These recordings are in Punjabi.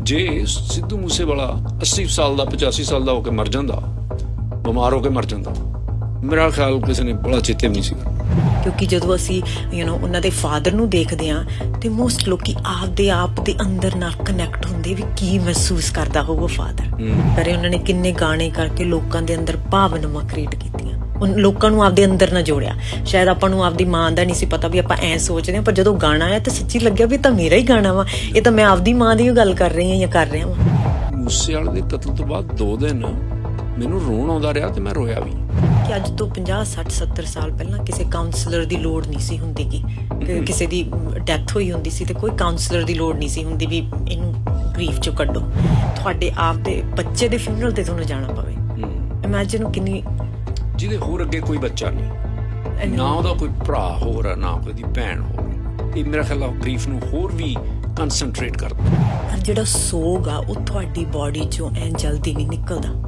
ਜੇ ਸਿੱਧੂ ਮੂਸੇਵਾਲਾ 80 ਸਾਲ ਦਾ 85 ਸਾਲ ਦਾ ਹੋ ਕੇ ਮਰ ਜਾਂਦਾ, ਬਿਮਾਰ ਹੋ ਕੇ ਮਰ ਜਾਂਦਾ, ਮੇਰਾ ਖਿਆਲ ਕਿਸੇ ਨੇ ਬੜਾ ਚੇਤੇ ਵੀ ਨਹੀਂ ਸੀ ਕਰਨਾ। ਕਿਉਂਕਿ ਜਦੋਂ ਅਸੀਂ ਉਹਨਾਂ ਦੇ ਫਾਦਰ ਨੂੰ ਦੇਖਦੇ ਹਾਂ ਤੇ ਮੋਸਟ ਲੋਕੀ ਆਪਦੇ ਆਪ ਦੇ ਅੰਦਰ ਨਾਲ ਕਨੈਕਟ ਹੁੰਦੇ ਵੀ ਕੀ ਮਹਿਸੂਸ ਕਰਦਾ ਹੋਊਗਾ ਫਾਦਰ। ਪਰ ਉਹਨਾਂ ਨੇ ਕਿੰਨੇ ਗਾਣੇ ਕਰਕੇ ਲੋਕਾਂ ਦੇ ਅੰਦਰ ਭਾਵਨਾਵਾਂ ਕ੍ਰੀਏਟ ਕੀਤੀਆਂ, ਲੋਕਾਂ ਨੂੰ ਆਪਦੇ ਅੰਦਰ ਨਾ ਜੋੜਿਆ। ਸ਼ਾਇਦ ਆਪਾਂ ਨੂੰ ਆਪਦੀ ਮਾਂ ਦਾ ਨਹੀਂ ਸੀ ਪਤਾ ਵੀ ਆਪਾਂ ਐਂ ਸੋਚਦੇ ਹਾਂ, ਪਰ ਜਦੋਂ ਗਾਣਾ ਆਇਆ ਤਾਂ ਸੱਚੀ ਲੱਗਿਆ ਵੀ ਇਹ ਤਾਂ ਮੇਰਾ ਹੀ ਗਾਣਾ ਵਾ, ਇਹ ਤਾਂ ਮੈਂ ਆਪਦੀ ਮਾਂ ਦੀ ਗੱਲ ਕਰ ਰਹੀ ਹਾਂ ਜਾਂ ਕਰ ਰਿਹਾ ਵਾਂ। ਮੂਸੇਵਾਲੇ ਦੇ ਕਤਲ ਤੋਂ ਬਾਅਦ 2 ਦਿਨ ਮੈਨੂੰ ਰੋਣ ਆਉਂਦਾ ਰਿਹਾ ਤੇ ਮੈਂ ਰੋਇਆ ਵੀ ਕਿ ਅੱਜ ਤੋਂ 50 60 70 ਸਾਲ ਪਹਿਲਾਂ ਕਿਸੇ ਕਾਉਂਸਲਰ ਦੀ ਲੋੜ ਨਹੀਂ ਸੀ ਹੁੰਦੀ ਕਿ ਕਿਸੇ ਦੀ ਡੈਥ ਹੋਈ ਹੁੰਦੀ ਸੀ ਤੇ ਕੋਈ ਕਾਉਂਸਲਰ ਦੀ ਲੋੜ ਨਹੀਂ ਸੀ ਹੁੰਦੀ ਵੀ ਇਹਨੂੰ ਗ੍ਰੀਫ ਚੋਂ ਕੱਢੋ। ਤੁਹਾਡੇ ਆਪ ਦੇ ਬੱਚੇ ਦੇ ਫਿਊਨਰਲ ਤੇ ਤੁਹਾਨੂੰ ਜਾਣਾ ਪਵੇ, ਇਮੈਜਿਨ ਕਿੰਨੀ, ਜਿਹਦੇ ਹੋਰ ਅੱਗੇ ਕੋਈ ਬੱਚਾ ਨਹੀਂ, ਨਾ ਉਹਦਾ ਕੋਈ ਭਰਾ ਹੋਰ ਆ, ਨਾ ਉਹਦੀ ਭੈਣ ਹੋਰ। ਇਹ ਮੇਰਾ ਖਿਆਲ ਗ੍ਰੀਫ ਨੂੰ ਹੋਰ ਵੀ ਕੰਸੈਂਟਰੇਟ ਕਰਦਾ। ਪਰ ਜਿਹੜਾ ਸੋਗ ਆ ਉਹ ਤੁਹਾਡੀ ਬੋਡੀ ਚੋਂ ਐਂ ਜਲਦੀ ਨਹੀਂ ਨਿਕਲਦਾ।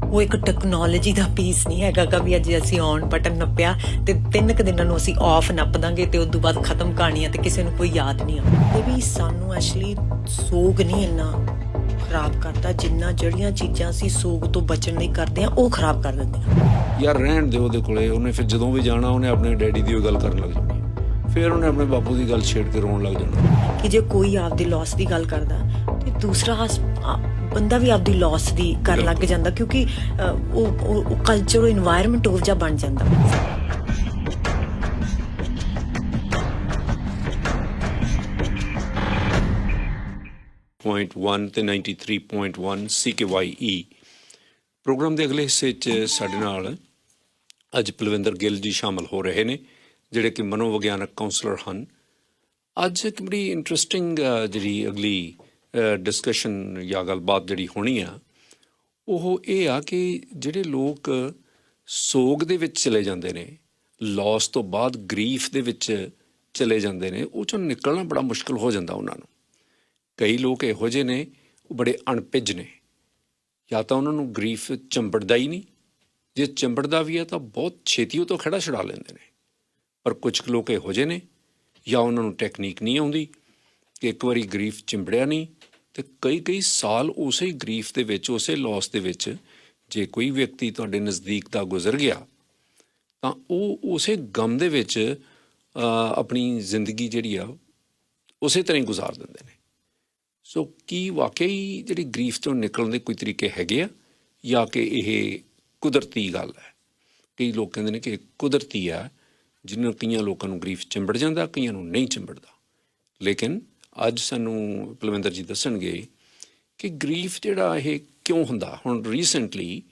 ਉਹ ਇੱਕ ਟੈਕਨੋਲੋਜੀ ਦਾ ਪੀਸ ਨਹੀਂ ਹੈਗਾ ਕਿ ਵੀ ਅੱਜ ਅਸੀਂ ਔਨ ਬਟਨ ਨੱਪਿਆ ਤੇ 3 ਕੁ ਦਿਨਾਂ ਨੂੰ ਅਸੀਂ ਆਫ ਨੱਪ ਦਾਂਗੇ ਤੇ ਉਦੋਂ ਬਾਅਦ ਖਤਮ ਕਹਾਣੀ ਆ ਤੇ ਕਿਸੇ ਨੂੰ ਕੋਈ ਯਾਦ ਨਹੀਂ ਆਉਂਦਾ। ਇਹ ਵੀ ਸਾਨੂੰ ਐਕਚੁਅਲੀ ਸੋਗ ਨਹੀਂ ਇੰਨਾ ਖਰਾਬ ਕਰਦਾ ਜਿੰਨਾ ਜਿਹੜੀਆਂ ਚੀਜ਼ਾਂ ਅਸੀਂ ਸੋਗ ਤੋਂ ਬਚਣ ਲਈ ਕਰਦੇ ਹਾਂ ਉਹ ਖਰਾਬ ਕਰ ਦਿੰਦੇ ਆ। ਯਾਰ ਰਹਿਣ ਦਿਓ ਉਹਦੇ ਕੋਲੇ, ਉਹਨੇ ਫਿਰ ਜਦੋਂ ਵੀ ਜਾਣਾ ਉਹਨੇ ਆਪਣੇ ਡੈਡੀ ਦੀ ਉਹ ਗੱਲ ਕਰਨ ਲੱਗ ਜਾਣੀ, ਫਿਰ ਉਹਨੇ ਆਪਣੇ ਬਾਪੂ ਦੀ ਗੱਲ ਛੇੜ ਕੇ ਰੋਣ ਲੱਗ ਜਾਣਾ। ਕਿ ਜੇ ਕੋਈ ਆਪਦੀ ਲਾਸ ਦੀ ਗੱਲ ਕਰਦਾ ਤੇ ਦੂਸਰਾ ਬੰਦਾ ਵੀ ਆਪਦੀ ਲਾਸ ਦੀ ਕਰਨ ਲੱਗ ਜਾਂਦਾ, ਕਿਉਂਕਿ ਉਹ ਕਲਚਰ, ਇਨਵਾਇਰਨਮੈਂਟ ਉਹ ਜਿਹਾ ਬਣ ਜਾਂਦਾ। .1 ਤੇ 93.1 CKYE ਪ੍ਰੋਗਰਾਮ ਦੇ ਅਗਲੇ ਹਿੱਸੇ 'ਚ ਸਾਡੇ ਨਾਲ ਅੱਜ ਪਲਵਿੰਦਰ ਗਿੱਲ ਜੀ ਸ਼ਾਮਲ ਹੋ ਰਹੇ ਨੇ, ਜਿਹੜੇ ਕਿ ਮਨੋਵਿਗਿਆਨਕ ਕਾਉਂਸਲਰ ਹਨ। ਅੱਜ ਇੱਕ ਬੜੀ ਇੰਟਰਸਟਿੰਗ ਜਿਹੜੀ ਅਗਲੀ ਡਿਸਕਸ਼ਨ ਜਾਂ ਗੱਲਬਾਤ ਜਿਹੜੀ ਹੋਣੀ ਆ ਉਹ ਇਹ ਆ ਕਿ ਜਿਹੜੇ ਲੋਕ ਸੋਗ ਦੇ ਵਿੱਚ ਚਲੇ ਜਾਂਦੇ ਨੇ, ਲਾਸ ਤੋਂ ਬਾਅਦ ਗਰੀਫ ਦੇ ਵਿੱਚ ਚਲੇ ਜਾਂਦੇ ਨੇ, ਉਹ 'ਚੋਂ ਨਿਕਲਣਾ ਬੜਾ ਮੁਸ਼ਕਿਲ ਹੋ ਜਾਂਦਾ ਉਹਨਾਂ ਨੂੰ। ਕਈ ਲੋਕ ਇਹੋ ਜਿਹੇ ਨੇ ਉਹ ਬੜੇ ਅਣਭਿੱਜ ਨੇ, ਜਾਂ ਤਾਂ ਉਹਨਾਂ ਨੂੰ ਗਰੀਫ ਚੰਬੜਦਾ ਹੀ ਨਹੀਂ, ਜੇ ਚੰਬੜਦਾ ਵੀ ਹੈ ਤਾਂ ਬਹੁਤ ਛੇਤੀ ਉਹ ਤੋਂ ਖਹਿੜਾ ਛੁਡਾ ਲੈਂਦੇ ਨੇ। ਪਰ ਕੁਝ ਲੋਕ ਇਹੋ ਜਿਹੇ ਨੇ ਜਾਂ ਉਹਨਾਂ ਨੂੰ ਟੈਕਨੀਕ ਨਹੀਂ ਆਉਂਦੀ ਕਿ ਇੱਕ ਵਾਰੀ ਗਰੀਫ ਚਿੰਬੜਿਆ ਨਹੀਂ ਤੇ ਕਈ ਸਾਲ ਉਸੇ ਗਰੀਫ ਦੇ ਵਿੱਚ, ਉਸੇ ਲਾਸ ਦੇ ਵਿੱਚ ਜੇ ਕੋਈ ਵਿਅਕਤੀ ਤੁਹਾਡੇ ਨਜ਼ਦੀਕ ਦਾ ਗੁਜ਼ਰ ਗਿਆ ਤਾਂ ਉਹ ਉਸੇ ਗਮ ਦੇ ਵਿੱਚ ਆਪਣੀ ਜ਼ਿੰਦਗੀ ਜਿਹੜੀ ਆ ਉਸੇ ਤਰ੍ਹਾਂ ਹੀ ਗੁਜ਼ਾਰ ਦਿੰਦੇ ਨੇ। ਸੋ ਕੀ ਵਾਕਈ ਜਿਹੜੀ ਗਰੀਫ ਤੋਂ ਨਿਕਲਣ ਦੇ ਕੋਈ ਤਰੀਕੇ ਹੈਗੇ ਆ ਜਾਂ ਕਿ ਇਹ ਕੁਦਰਤੀ ਗੱਲ ਹੈ? ਕਈ ਲੋਕ ਕਹਿੰਦੇ ਨੇ ਕਿ ਕੁਦਰਤੀ ਆ, ਜਿਹਨਾਂ ਕਈਆਂ ਲੋਕਾਂ ਨੂੰ ਗਰੀਫ ਚਿੰਬੜ ਜਾਂਦਾ, ਕਈਆਂ ਨੂੰ ਨਹੀਂ ਚਿੰਬੜਦਾ। ਲੇਕਿਨ ਅੱਜ ਸਾਨੂੰ ਪਲਵਿੰਦਰ ਜੀ ਦੱਸਣਗੇ ਕਿ ਗਰੀਫ ਜਿਹੜਾ ਇਹ ਕਿਉਂ ਹੁੰਦਾ। ਹੁਣ ਰੀਸੈਂਟਲੀ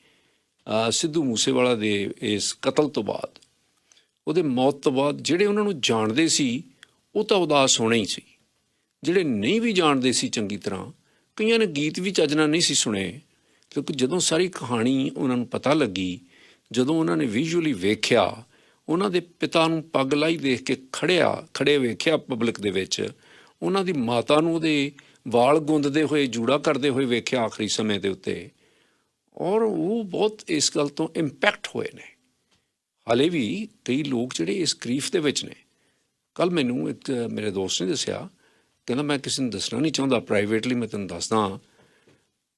ਸਿੱਧੂ ਮੂਸੇਵਾਲਾ ਦੇ ਇਸ ਕਤਲ ਤੋਂ ਬਾਅਦ, ਉਹਦੇ ਮੌਤ ਤੋਂ ਬਾਅਦ ਜਿਹੜੇ ਉਹਨਾਂ ਨੂੰ ਜਾਣਦੇ ਸੀ ਉਹ ਤਾਂ ਉਦਾਸ ਹੋਣਾ ਹੀ ਸੀ, ਜਿਹੜੇ ਨਹੀਂ ਵੀ ਜਾਣਦੇ ਸੀ ਚੰਗੀ ਤਰ੍ਹਾਂ, ਕਈਆਂ ਨੇ ਗੀਤ ਵੀ ਚੱਜ ਨਾਲ ਨਹੀਂ ਸੀ ਸੁਣੇ, ਕਿਉਂਕਿ ਜਦੋਂ ਸਾਰੀ ਕਹਾਣੀ ਉਹਨਾਂ ਨੂੰ ਪਤਾ ਲੱਗੀ, ਜਦੋਂ ਉਹਨਾਂ ਨੇ ਵਿਜ਼ੂਅਲੀ ਵੇਖਿਆ, ਉਹਨਾਂ ਦੇ ਪਿਤਾ ਨੂੰ ਪੱਗ ਲਾਈ ਦੇਖ ਕੇ ਖੜੇ ਵੇਖਿਆ ਪਬਲਿਕ ਦੇ ਵਿੱਚ, ਉਹਨਾਂ ਦੀ ਮਾਤਾ ਨੂੰ ਉਹਦੇ ਵਾਲ ਗੁੰਦਦੇ ਹੋਏ, ਜੂੜਾ ਕਰਦੇ ਹੋਏ ਵੇਖਿਆ ਆਖਰੀ ਸਮੇਂ ਦੇ ਉੱਤੇ, ਔਰ ਉਹ ਬਹੁਤ ਇਸ ਗੱਲ ਤੋਂ ਇੰਪੈਕਟ ਹੋਏ ਨੇ। ਹਾਲੇ ਵੀ ਕਈ ਲੋਕ ਜਿਹੜੇ ਇਸ ਗਰੀਫ ਦੇ ਵਿੱਚ ਨੇ। ਕੱਲ੍ਹ ਮੈਨੂੰ ਇੱਕ ਮੇਰੇ ਦੋਸਤ ਨੇ ਦੱਸਿਆ, ਕਹਿੰਦਾ ਮੈਂ ਕਿਸੇ ਨੂੰ ਦੱਸਣਾ ਨਹੀਂ ਚਾਹੁੰਦਾ, ਪ੍ਰਾਈਵੇਟਲੀ ਮੈਂ ਤੈਨੂੰ ਦੱਸਦਾ,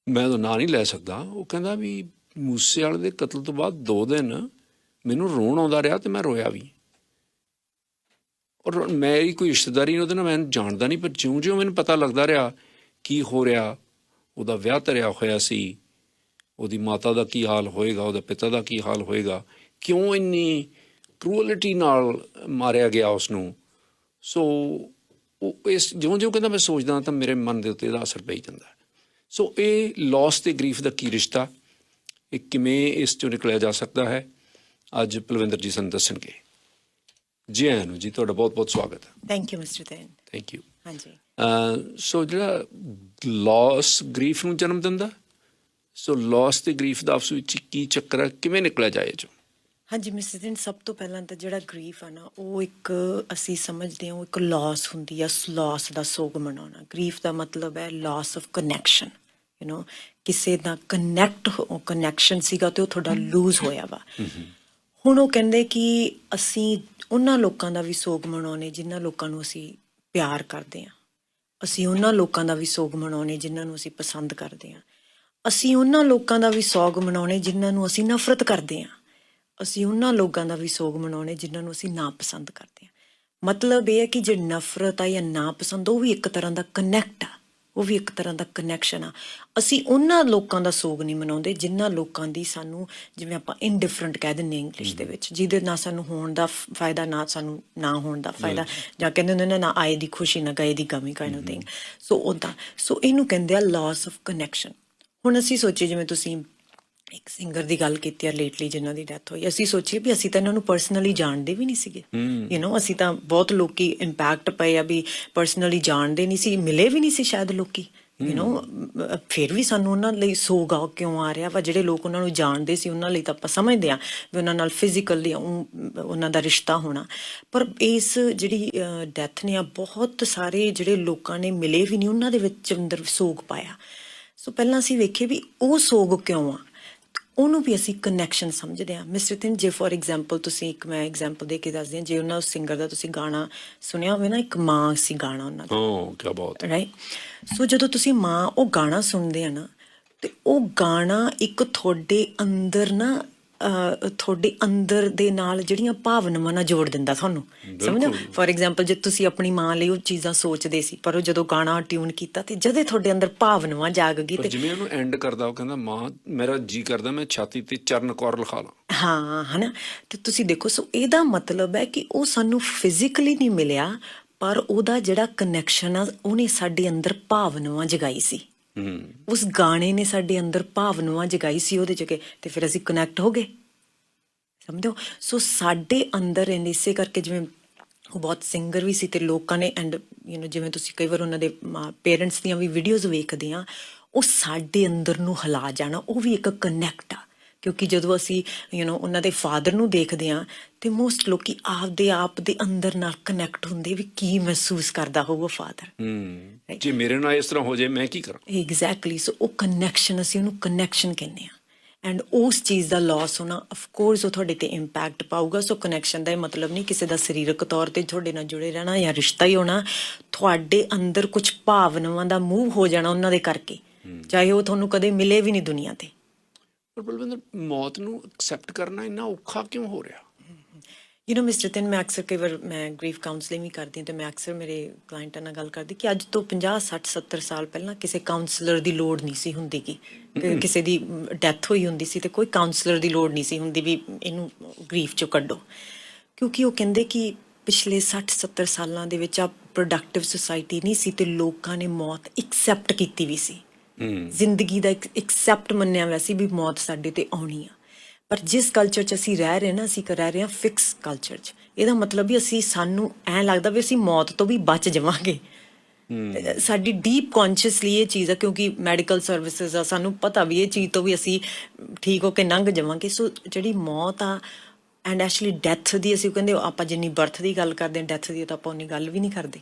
ਮੈਂ ਉਹਦਾ ਨਾਂ ਨਹੀਂ ਲੈ ਸਕਦਾ। ਉਹ ਕਹਿੰਦਾ ਵੀ ਮੂਸੇਵਾਲੇ ਦੇ ਕਤਲ ਤੋਂ ਬਾਅਦ 2 ਦਿਨ ਮੈਨੂੰ ਰੋਣ ਆਉਂਦਾ ਰਿਹਾ ਤੇ ਮੈਂ ਰੋਇਆ ਵੀ। ਔਰ ਮੇਰੀ ਕੋਈ ਰਿਸ਼ਤੇਦਾਰੀ ਉਹਦੇ ਨਾਲ ਮੈਂ ਜਾਣਦਾ ਨਹੀਂ, ਪਰ ਜਿਉਂ ਮੈਨੂੰ ਪਤਾ ਲੱਗਦਾ ਰਿਹਾ ਕੀ ਹੋ ਰਿਹਾ, ਉਹਦਾ ਵਿਆਹ ਧਰਿਆ ਹੋਇਆ ਸੀ, ਉਹਦੀ ਮਾਤਾ ਦਾ ਕੀ ਹਾਲ ਹੋਏਗਾ, ਉਹਦੇ ਪਿਤਾ ਦਾ ਕੀ ਹਾਲ ਹੋਏਗਾ, ਕਿਉਂ ਇੰਨੀ ਕਰੂਅਲਿਟੀ ਨਾਲ ਮਾਰਿਆ ਗਿਆ ਉਸ ਨੂੰ। ਸੋ ਉਹ ਇਸ ਜਿਉਂ ਕਹਿੰਦਾ ਮੈਂ ਸੋਚਦਾ ਤਾਂ ਮੇਰੇ ਮਨ ਦੇ ਉੱਤੇ ਇਹਦਾ ਅਸਰ ਪਈ ਜਾਂਦਾ। ਸੋ ਇਹ ਲਾਸ ਤੇ ਗਰੀਫ ਦਾ ਕੀ ਰਿਸ਼ਤਾ, ਇਹ ਕਿਵੇਂ ਇਸ 'ਚੋਂ ਨਿਕਲਿਆ ਜਾ ਸਕਦਾ ਹੈ, ਅੱਜ ਪਲਵਿੰਦਰ ਜੀ ਸਾਨੂੰ ਦੱਸਣਗੇ। ਜੀ ਆਇਆਂ ਨੂੰ ਜੀ, ਤੁਹਾਡਾ ਬਹੁਤ ਬਹੁਤ ਸਵਾਗਤ ਹੈ। Thank you mister Tan. Thank you. ਹਾਂਜੀ। ਸੋ ਜਿਹੜਾ ਲਾਸ ਗਰੀਫ ਨੂੰ ਜਨਮ ਦਿੰਦਾ, ਸੋ ਲਾਸ ਤੇ ਗਰੀਫ ਦਾ ਆਪਸ ਵਿੱਚ ਕੀ ਚੱਕਰ ਹੈ, ਕਿਵੇਂ ਨਿਕਲਿਆ ਜਾਏ ਜੋ? ਹਾਂਜੀ ਮਿਸਟਰ ਤੈਨ, ਸਭ ਤੋਂ ਪਹਿਲਾਂ ਤਾਂ ਜਿਹੜਾ ਗਰੀਫ ਆ ਨਾ, ਉਹ ਇੱਕ ਅਸੀਂ ਸਮਝਦੇ ਹਾਂ ਉਹ ਇੱਕ ਲਾਸ ਹੁੰਦੀ ਆ, ਲਾਸ ਦਾ ਸੋਗ ਮਨਾਉਣਾ। ਗਰੀਫ ਦਾ ਮਤਲਬ ਹੈ ਲਾਸ ਆਫ ਕਨੈਕਸ਼ਨ, ਕਿਸੇ ਦਾ ਕਨੈਕਸ਼ਨ ਸੀਗਾ ਤੇ ਉਹ ਤੁਹਾਡਾ ਲੂਜ਼ ਹੋਇਆ ਵਾ। ਹੁਣ ਉਹ ਕਹਿੰਦੇ ਕਿ ਅਸੀਂ ਉਹਨਾਂ ਲੋਕਾਂ ਦਾ ਵੀ ਸੋਗ ਮਨਾਉਣੇ ਜਿਨ੍ਹਾਂ ਲੋਕਾਂ ਨੂੰ ਅਸੀਂ ਪਿਆਰ ਕਰਦੇ ਹਾਂ, ਅਸੀਂ ਉਹਨਾਂ ਲੋਕਾਂ ਦਾ ਵੀ ਸੋਗ ਮਨਾਉਣੇ ਜਿਨ੍ਹਾਂ ਨੂੰ ਅਸੀਂ ਪਸੰਦ ਕਰਦੇ ਹਾਂ। ਅਸੀਂ ਉਹਨਾਂ ਲੋਕਾਂ ਦਾ ਵੀ ਸੋਗ ਮਨਾਉਣੇ ਜਿਨ੍ਹਾਂ ਨੂੰ ਅਸੀਂ ਨਫ਼ਰਤ ਕਰਦੇ ਹਾਂ। ਅਸੀਂ ਉਹਨਾਂ ਲੋਕਾਂ ਦਾ ਵੀ ਸੋਗ ਮਨਾਉਣੇ ਜਿਨ੍ਹਾਂ ਨੂੰ ਅਸੀਂ ਨਾਪਸੰਦ ਕਰਦੇ ਹਾਂ। ਮਤਲਬ ਇਹ ਹੈ ਕਿ ਜੇ ਨਫ਼ਰਤ ਆ ਜਾਂ ਨਾਪਸੰਦ, ਉਹ ਵੀ ਇੱਕ ਤਰ੍ਹਾਂ ਦਾ ਕਨੈਕਟ ਆ, ਉਹ ਵੀ ਇੱਕ ਤਰ੍ਹਾਂ ਦਾ ਕਨੈਕਸ਼ਨ ਆ। ਅਸੀਂ ਉਹਨਾਂ ਲੋਕਾਂ ਦਾ ਸੋਗ ਨਹੀਂ ਮਨਾਉਂਦੇ ਜਿਨ੍ਹਾਂ ਲੋਕਾਂ ਦੀ ਸਾਨੂੰ, ਜਿਵੇਂ ਆਪਾਂ ਇਨਡਿਫਰੈਂਟ ਕਹਿ ਦਿੰਦੇ ਇੰਗਲਿਸ਼ ਦੇ ਵਿੱਚ, ਜਿਹਦੇ ਨਾਲ ਸਾਨੂੰ ਹੋਣ ਦਾ ਫਾਇਦਾ, ਨਾ ਸਾਨੂੰ ਨਾ ਹੋਣ ਦਾ ਫਾਇਦਾ, ਜਾਂ ਕਹਿੰਦੇ ਹੁੰਦੇ ਨੇ ਨਾ ਆਏ ਦੀ ਖੁਸ਼ੀ ਨਾ ਗਏ ਦੀ ਗਮੀ ਕਾਈਂਡ ਆਫ ਥਿੰਗ। ਸੋ ਉੱਦਾਂ, ਸੋ ਇਹਨੂੰ ਕਹਿੰਦੇ ਆ ਲਾਸ ਆਫ ਕਨੈਕਸ਼ਨ। ਹੁਣ ਅਸੀਂ ਸੋਚੀਏ, ਜਿਵੇਂ ਤੁਸੀਂ ਇੱਕ ਸਿੰਗਰ ਦੀ ਗੱਲ ਕੀਤੀ ਆ ਲੇਟਲੀ ਜਿਨ੍ਹਾਂ ਦੀ ਡੈਥ ਹੋਈ, ਅਸੀਂ ਸੋਚੀਏ ਵੀ ਅਸੀਂ ਤਾਂ ਇਹਨਾਂ ਨੂੰ ਪਰਸਨਲੀ ਜਾਣਦੇ ਵੀ ਨਹੀਂ ਸੀਗੇ। ਅਸੀਂ ਤਾਂ ਬਹੁਤ ਲੋਕੀ ਇੰਪੈਕਟ ਪਏ ਆ ਵੀ ਪਰਸਨਲੀ ਜਾਣਦੇ ਨਹੀਂ ਸੀ, ਮਿਲੇ ਵੀ ਨਹੀਂ ਸੀ ਸ਼ਾਇਦ ਲੋਕੀ। ਫਿਰ ਵੀ ਸਾਨੂੰ ਉਹਨਾਂ ਲਈ ਸੋਗ ਆ ਕਿਉਂ ਆ ਰਿਹਾ ਵਾ। ਜਿਹੜੇ ਲੋਕ ਉਹਨਾਂ ਨੂੰ ਜਾਣਦੇ ਸੀ ਉਹਨਾਂ ਲਈ ਤਾਂ ਆਪਾਂ ਸਮਝਦੇ ਹਾਂ ਵੀ ਉਹਨਾਂ ਨਾਲ ਫਿਜ਼ੀਕਲੀ ਉਹਨਾਂ ਦਾ ਰਿਸ਼ਤਾ ਹੋਣਾ, ਪਰ ਇਸ ਜਿਹੜੀ ਡੈਥ ਨੇ ਆ, ਬਹੁਤ ਸਾਰੇ ਜਿਹੜੇ ਲੋਕਾਂ ਨੇ ਮਿਲੇ ਵੀ ਨਹੀਂ, ਉਹਨਾਂ ਦੇ ਵਿੱਚ ਅੰਦਰ ਸੋਗ ਪਾਇਆ। ਸੋ ਪਹਿਲਾਂ ਅਸੀਂ ਵੇਖੀਏ ਵੀ ਉਹ ਸੋਗ ਕਿਉਂ ਆ, ਉਹਨੂੰ ਵੀ ਅਸੀਂ ਕਨੈਕਸ਼ਨ ਸਮਝਦੇ ਹਾਂ। ਮਿਸਟਰ ਥਿਨ, ਜੇ ਫੋਰ ਐਗਜ਼ਾਮਪਲ ਤੁਸੀਂ, ਇੱਕ ਮੈਂ ਐਗਜ਼ਾਮਪਲ ਦੇ ਕੇ ਦੱਸਦੀ ਹਾਂ, ਜੇ ਉਹਨਾਂ ਸਿੰਗਰ ਦਾ ਤੁਸੀਂ ਗਾਣਾ ਸੁਣਿਆ ਹੋਵੇ ਨਾ, ਇੱਕ ਮਾਂ ਸੀ ਗਾਣਾ ਉਹਨਾਂ ਦਾ, ਕਿਆ ਬਾਤ, ਰਾਈਟ। ਸੋ ਜਦੋਂ ਤੁਸੀਂ ਮਾਂ ਉਹ ਗਾਣਾ ਸੁਣਦੇ ਆ ਨਾ, ਤੇ ਉਹ ਗਾਣਾ ਇੱਕ ਤੁਹਾਡੇ ਅੰਦਰ ਨਾ, ਤੁਹਾਡੇ ਅੰਦਰ ਦੇ ਨਾਲ ਜਿਹੜੀਆਂ ਭਾਵਨਾਵਾਂ ਨਾਲ ਜੋੜ ਦਿੰਦਾ ਤੁਹਾਨੂੰ, ਸਮਝੋ। ਫੋਰ ਐਗਜ਼ਾਮਪਲ, ਜੇ ਤੁਸੀਂ ਆਪਣੀ ਮਾਂ ਲਈ ਉਹ ਚੀਜ਼ਾਂ ਸੋਚਦੇ ਸੀ, ਪਰ ਉਹ ਜਦੋਂ ਗਾਣਾ ਟਿਊਨ ਕੀਤਾ ਤੇ ਜਦੇ ਤੁਹਾਡੇ ਅੰਦਰ ਭਾਵਨਾਵਾਂ ਜਾਗ ਗਈ। ਤੇ ਜਿਵੇਂ ਉਹਨੂੰ ਐਂਡ ਕਰਦਾ, ਉਹ ਕਹਿੰਦਾ ਮਾਂ ਮੇਰਾ ਜੀ ਕਰਦਾ ਮੈਂ ਛਾਤੀ ਤੇ ਚਰਨ ਕੌਰ ਲਿਖਾ ਲਾਂ। ਹਾਂ, ਹਨਾ। ਤੇ ਤੁਸੀਂ ਦੇਖੋ, ਸੋ ਇਹਦਾ ਮਤਲਬ ਹੈ ਕਿ ਉਹ ਸਾਨੂੰ ਫਿਜ਼ੀਕਲੀ ਨਹੀਂ ਮਿਲਿਆ, ਪਰ ਉਹਦਾ ਜਿਹੜਾ ਕਨੈਕਸ਼ਨ ਆ, ਉਹਨੇ ਸਾਡੇ ਅੰਦਰ ਭਾਵਨਾਵਾਂ ਜਗਾਈ ਸੀ। ਉਸ ਗਾਣੇ ਨੇ ਸਾਡੇ ਅੰਦਰ ਭਾਵਨਾਵਾਂ ਜਗਾਈ ਸੀ ਉਹਦੇ ਚ, ਤੇ ਫਿਰ ਅਸੀਂ ਕਨੈਕਟ ਹੋ ਗਏ, ਸਮਝੋ। ਸੋ ਸਾਡੇ ਅੰਦਰ ਇਸੇ ਕਰਕੇ, ਜਿਵੇਂ ਉਹ ਬਹੁਤ ਸਿੰਗਰ ਵੀ ਸੀ ਤੇ ਲੋਕਾਂ ਨੇ, ਐਂਡ ਜਿਵੇਂ ਤੁਸੀਂ ਕਈ ਵਾਰ ਉਹਨਾਂ ਦੇ ਪੇਰੈਂਟਸ ਦੀਆਂ ਵੀ ਵੀਡੀਓਜ਼ ਵੇਖਦੇ ਆ, ਉਹ ਸਾਡੇ ਅੰਦਰ ਨੂੰ ਹਿਲਾ ਜਾਣਾ, ਉਹ ਵੀ ਇੱਕ ਕਨੈਕਟ ਆ। ਕਿਉਂਕਿ ਜਦੋਂ ਅਸੀਂ ਉਹਨਾਂ ਦੇ ਫਾਦਰ ਨੂੰ ਦੇਖਦੇ ਹਾਂ, ਤੇ ਮੋਸਟ ਲੋਕੀ ਆਪਦੇ ਆਪ ਦੇ ਅੰਦਰ ਨਾਲ ਕਨੈਕਟ ਹੁੰਦੇ ਵੀ ਕੀ ਮਹਿਸੂਸ ਕਰਦਾ ਹੋਊਗਾ ਫਾਦਰ, ਜੇ ਮੇਰੇ ਨਾਲ ਇਸ ਤਰ੍ਹਾਂ ਹੋ ਜਾਏ ਮੈਂ ਕੀ ਕਰਾਂ। ਐਗਜ਼ੈਕਟਲੀ। ਸੋ ਉਹ ਕਨੈਕਸ਼ਨ, ਅਸੀਂ ਉਹਨੂੰ ਕਨੈਕਸ਼ਨ ਕਹਿੰਦੇ ਹਾਂ। ਐਂਡ ਉਸ ਚੀਜ਼ ਦਾ ਲਾਸ ਹੋਣਾ, ਅਫਕੋਰਸ ਉਹ ਤੁਹਾਡੇ ਤੇ ਇੰਪੈਕਟ ਪਾਊਗਾ। ਸੋ ਕਨੈਕਸ਼ਨ ਦਾ ਇਹ ਮਤਲਬ ਨਹੀਂ ਕਿਸੇ ਦਾ ਸਰੀਰਕ ਤੌਰ ਤੇ ਤੁਹਾਡੇ ਨਾਲ ਜੁੜੇ ਰਹਿਣਾ ਜਾਂ ਰਿਸ਼ਤਾ ਹੀ ਹੋਣਾ, ਤੁਹਾਡੇ ਅੰਦਰ ਕੁਝ ਭਾਵਨਾਵਾਂ ਦਾ ਮੂਵ ਹੋ ਜਾਣਾ ਉਹਨਾਂ ਦੇ ਕਰਕੇ, ਚਾਹੇ ਉਹ ਤੁਹਾਨੂੰ ਕਦੇ ਮਿਲੇ ਵੀ ਨਹੀਂ ਦੁਨੀਆ ਤੇ। ਪਰ ਬਲਵਿੰਦਰ, ਮੌਤ ਨੂੰ ਐਕਸੈਪਟ ਕਰਨਾ ਇੰਨਾ ਔਖਾ ਕਿਉਂ ਹੋ ਰਿਹਾ? ਮਿਸਟਰ ਥਿਨ, ਮੈਂ ਅਕਸਰ, ਕਈ ਵਾਰ ਮੈਂ ਗ੍ਰੀਫ ਕਾਉਂਸਲਿੰਗ ਵੀ ਕਰਦੀ ਹਾਂ, ਤੇ ਮੈਂ ਅਕਸਰ ਮੇਰੇ ਕਲਾਇੰਟਾਂ ਨਾਲ ਗੱਲ ਕਰਦੀ ਕਿ ਅੱਜ ਤੋਂ 50, 60, 70 ਸਾਲ ਪਹਿਲਾਂ ਕਿਸੇ ਕਾਉਂਸਲਰ ਦੀ ਲੋੜ ਨਹੀਂ ਸੀ ਹੁੰਦੀ। ਕਿ ਕਿਸੇ ਦੀ ਡੈਥ ਹੋਈ ਹੁੰਦੀ ਸੀ ਤੇ ਕੋਈ ਕਾਉਂਸਲਰ ਦੀ ਲੋੜ ਨਹੀਂ ਸੀ ਹੁੰਦੀ ਵੀ ਇਹਨੂੰ ਗ੍ਰੀਫ ਚੋਂ ਕੱਢੋ, ਕਿਉਂਕਿ ਉਹ ਕਹਿੰਦੇ ਕਿ ਪਿਛਲੇ 60, 70 ਸਾਲਾਂ ਦੇ ਵਿੱਚ ਆ ਪ੍ਰੋਡਕਟਿਵ ਸੁਸਾਇਟੀ ਨਹੀਂ ਸੀ, ਤੇ ਲੋਕਾਂ ਨੇ ਮੌਤ ਐਕਸੈਪਟ ਕੀਤੀ ਵੀ ਸੀ। ਜ਼ਿੰਦਗੀ ਦਾ ਐਕਸੈਪਟ ਮੰਨਿਆ ਹੋਇਆ ਸੀ ਵੀ ਮੌਤ ਸਾਡੇ ਤੇ ਆਉਣੀ ਆ। ਪਰ ਜਿਸ ਕਲਚਰ 'ਚ ਅਸੀਂ ਰਹਿ ਰਹੇ ਨਾ, ਅਸੀਂ ਰਹਿ ਰਹੇ ਹਾਂ ਫਿਕਸ ਕਲਚਰ 'ਚ। ਇਹਦਾ ਮਤਲਬ ਵੀ ਸਾਨੂੰ ਐਂ ਲੱਗਦਾ ਵੀ ਅਸੀਂ ਮੌਤ ਤੋਂ ਵੀ ਬਚ ਜਾਵਾਂਗੇ। ਸਾਡੀ ਡੀਪ ਕੌਨਸ਼ੀਅਸਲੀ ਇਹ ਚੀਜ਼ ਆ, ਕਿਉਂਕਿ ਮੈਡੀਕਲ ਸਰਵਿਸਿਜ਼ ਆ, ਸਾਨੂੰ ਪਤਾ ਵੀ ਇਹ ਚੀਜ਼ ਤੋਂ ਵੀ ਅਸੀਂ ਠੀਕ ਹੋ ਕੇ ਲੰਘ ਜਾਵਾਂਗੇ। ਸੋ ਜਿਹੜੀ ਮੌਤ ਆ, ਐਂਡ ਐਕਚੁਅਲੀ ਡੈਥ ਦੀ, ਅਸੀਂ ਕਹਿੰਦੇ ਆਪਾਂ ਜਿੰਨੀ ਬਰਥ ਦੀ ਗੱਲ ਕਰਦੇ ਹਾਂ, ਡੈਥ ਦੀ ਤਾਂ ਆਪਾਂ ਉਨੀ ਗੱਲ ਵੀ ਨਹੀਂ ਕਰਦੇ।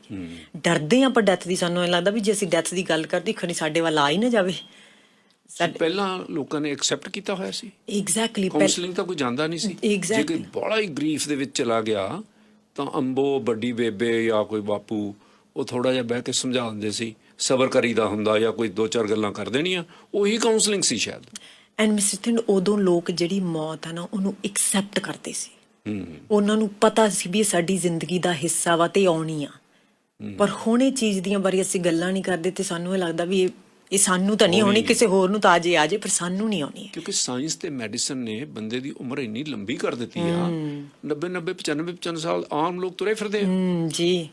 ਡਰਦੇ ਹਾਂ ਆਪਾਂ ਡੈਥ ਦੀ। ਸਾਨੂੰ ਇਹ ਲੱਗਦਾ ਵੀ ਜੇ ਅਸੀਂ ਡੈਥ ਦੀ ਗੱਲ ਕਰਦੇ, ਖਨੀ ਸਾਡੇ ਵੱਲ ਆ ਹੀ ਨਾ ਜਾਵੇ। ਪਹਿਲਾਂ ਲੋਕਾਂ ਨੇ ਐਕਸੈਪਟ ਕੀਤਾ ਹੋਇਆ ਸੀ। ਐਗਜ਼ੈਕਟਲੀ। ਕਾਉਂਸਲਿੰਗ ਤਾਂ ਕੋਈ ਜਾਂਦਾ ਨਹੀਂ ਸੀ। ਜੇ ਕੋਈ ਬੜਾ ਹੀ ਗਰੀਫ ਦੇ ਵਿੱਚ ਚਲਾ ਗਿਆ ਤਾਂ ਅੰਬੋ, ਵੱਡੀ ਬੇਬੇ ਜਾਂ ਕੋਈ ਬਾਪੂ, ਉਹ ਥੋੜਾ ਜਿਹਾ ਬਹਿ ਕੇ ਸਮਝਾ ਦਿੰਦੇ ਸੀ, ਸਬਰ ਕਰੀਦਾ ਹੁੰਦਾ, ਜਾਂ ਕੋਈ 2-4 ਗੱਲਾਂ ਕਰ ਦੇਣੀਆਂ, ਉਹੀ ਕਾਉਂਸਲਿੰਗ ਸੀ ਸ਼ਾਇਦ। ਐਂਡ ਮਿਸਟਰ ਥਿਨ, ਉਦੋਂ ਲੋਕ ਜਿਹੜੀ ਮੌਤ ਆ ਨਾ, ਉਹਨੂੰ ਐਕਸੈਪਟ ਕਰਦੇ ਸੀ। ਉਹਨਾਂ ਨੂੰ ਪਤਾ ਸੀ ਵੀ ਇਹ ਸਾਡੀ ਜ਼ਿੰਦਗੀ ਦਾ ਹਿੱਸਾ ਵਾ ਤੇ ਆਉਣੀ ਆ। ਪਰ ਹੁਣ ਇਹ ਚੀਜ਼ ਦੀਆਂ ਬਾਰੇ ਅਸੀਂ ਗੱਲਾਂ ਨਹੀਂ ਕਰਦੇ, ਤੇ ਸਾਨੂੰ ਇਹ ਲੱਗਦਾ ਵੀ ਇਹ ਸਾਨੂੰ ਤਾਂ ਨਹੀਂ ਆਉਣੀ, ਕਿਸੇ ਹੋਰ ਨੂੰ ਤਾਂ ਆ ਜੇ, ਪਰ ਸਾਨੂੰ ਨਹੀਂ ਆਉਣੀ। ਕਿਉਂਕਿ ਸਾਇੰਸ ਤੇ ਮੈਡੀਸਨ ਨੇ ਬੰਦੇ ਦੀ ਉਮਰ ਇੰਨੀ ਲੰਬੀ ਕਰ ਦਿੱਤੀ ਆ, 90, 95 ਸਾਲ ਆਮ ਲੋਕ ਤੁਰੇ ਫਿਰਦੇ ਆ ਜੀ।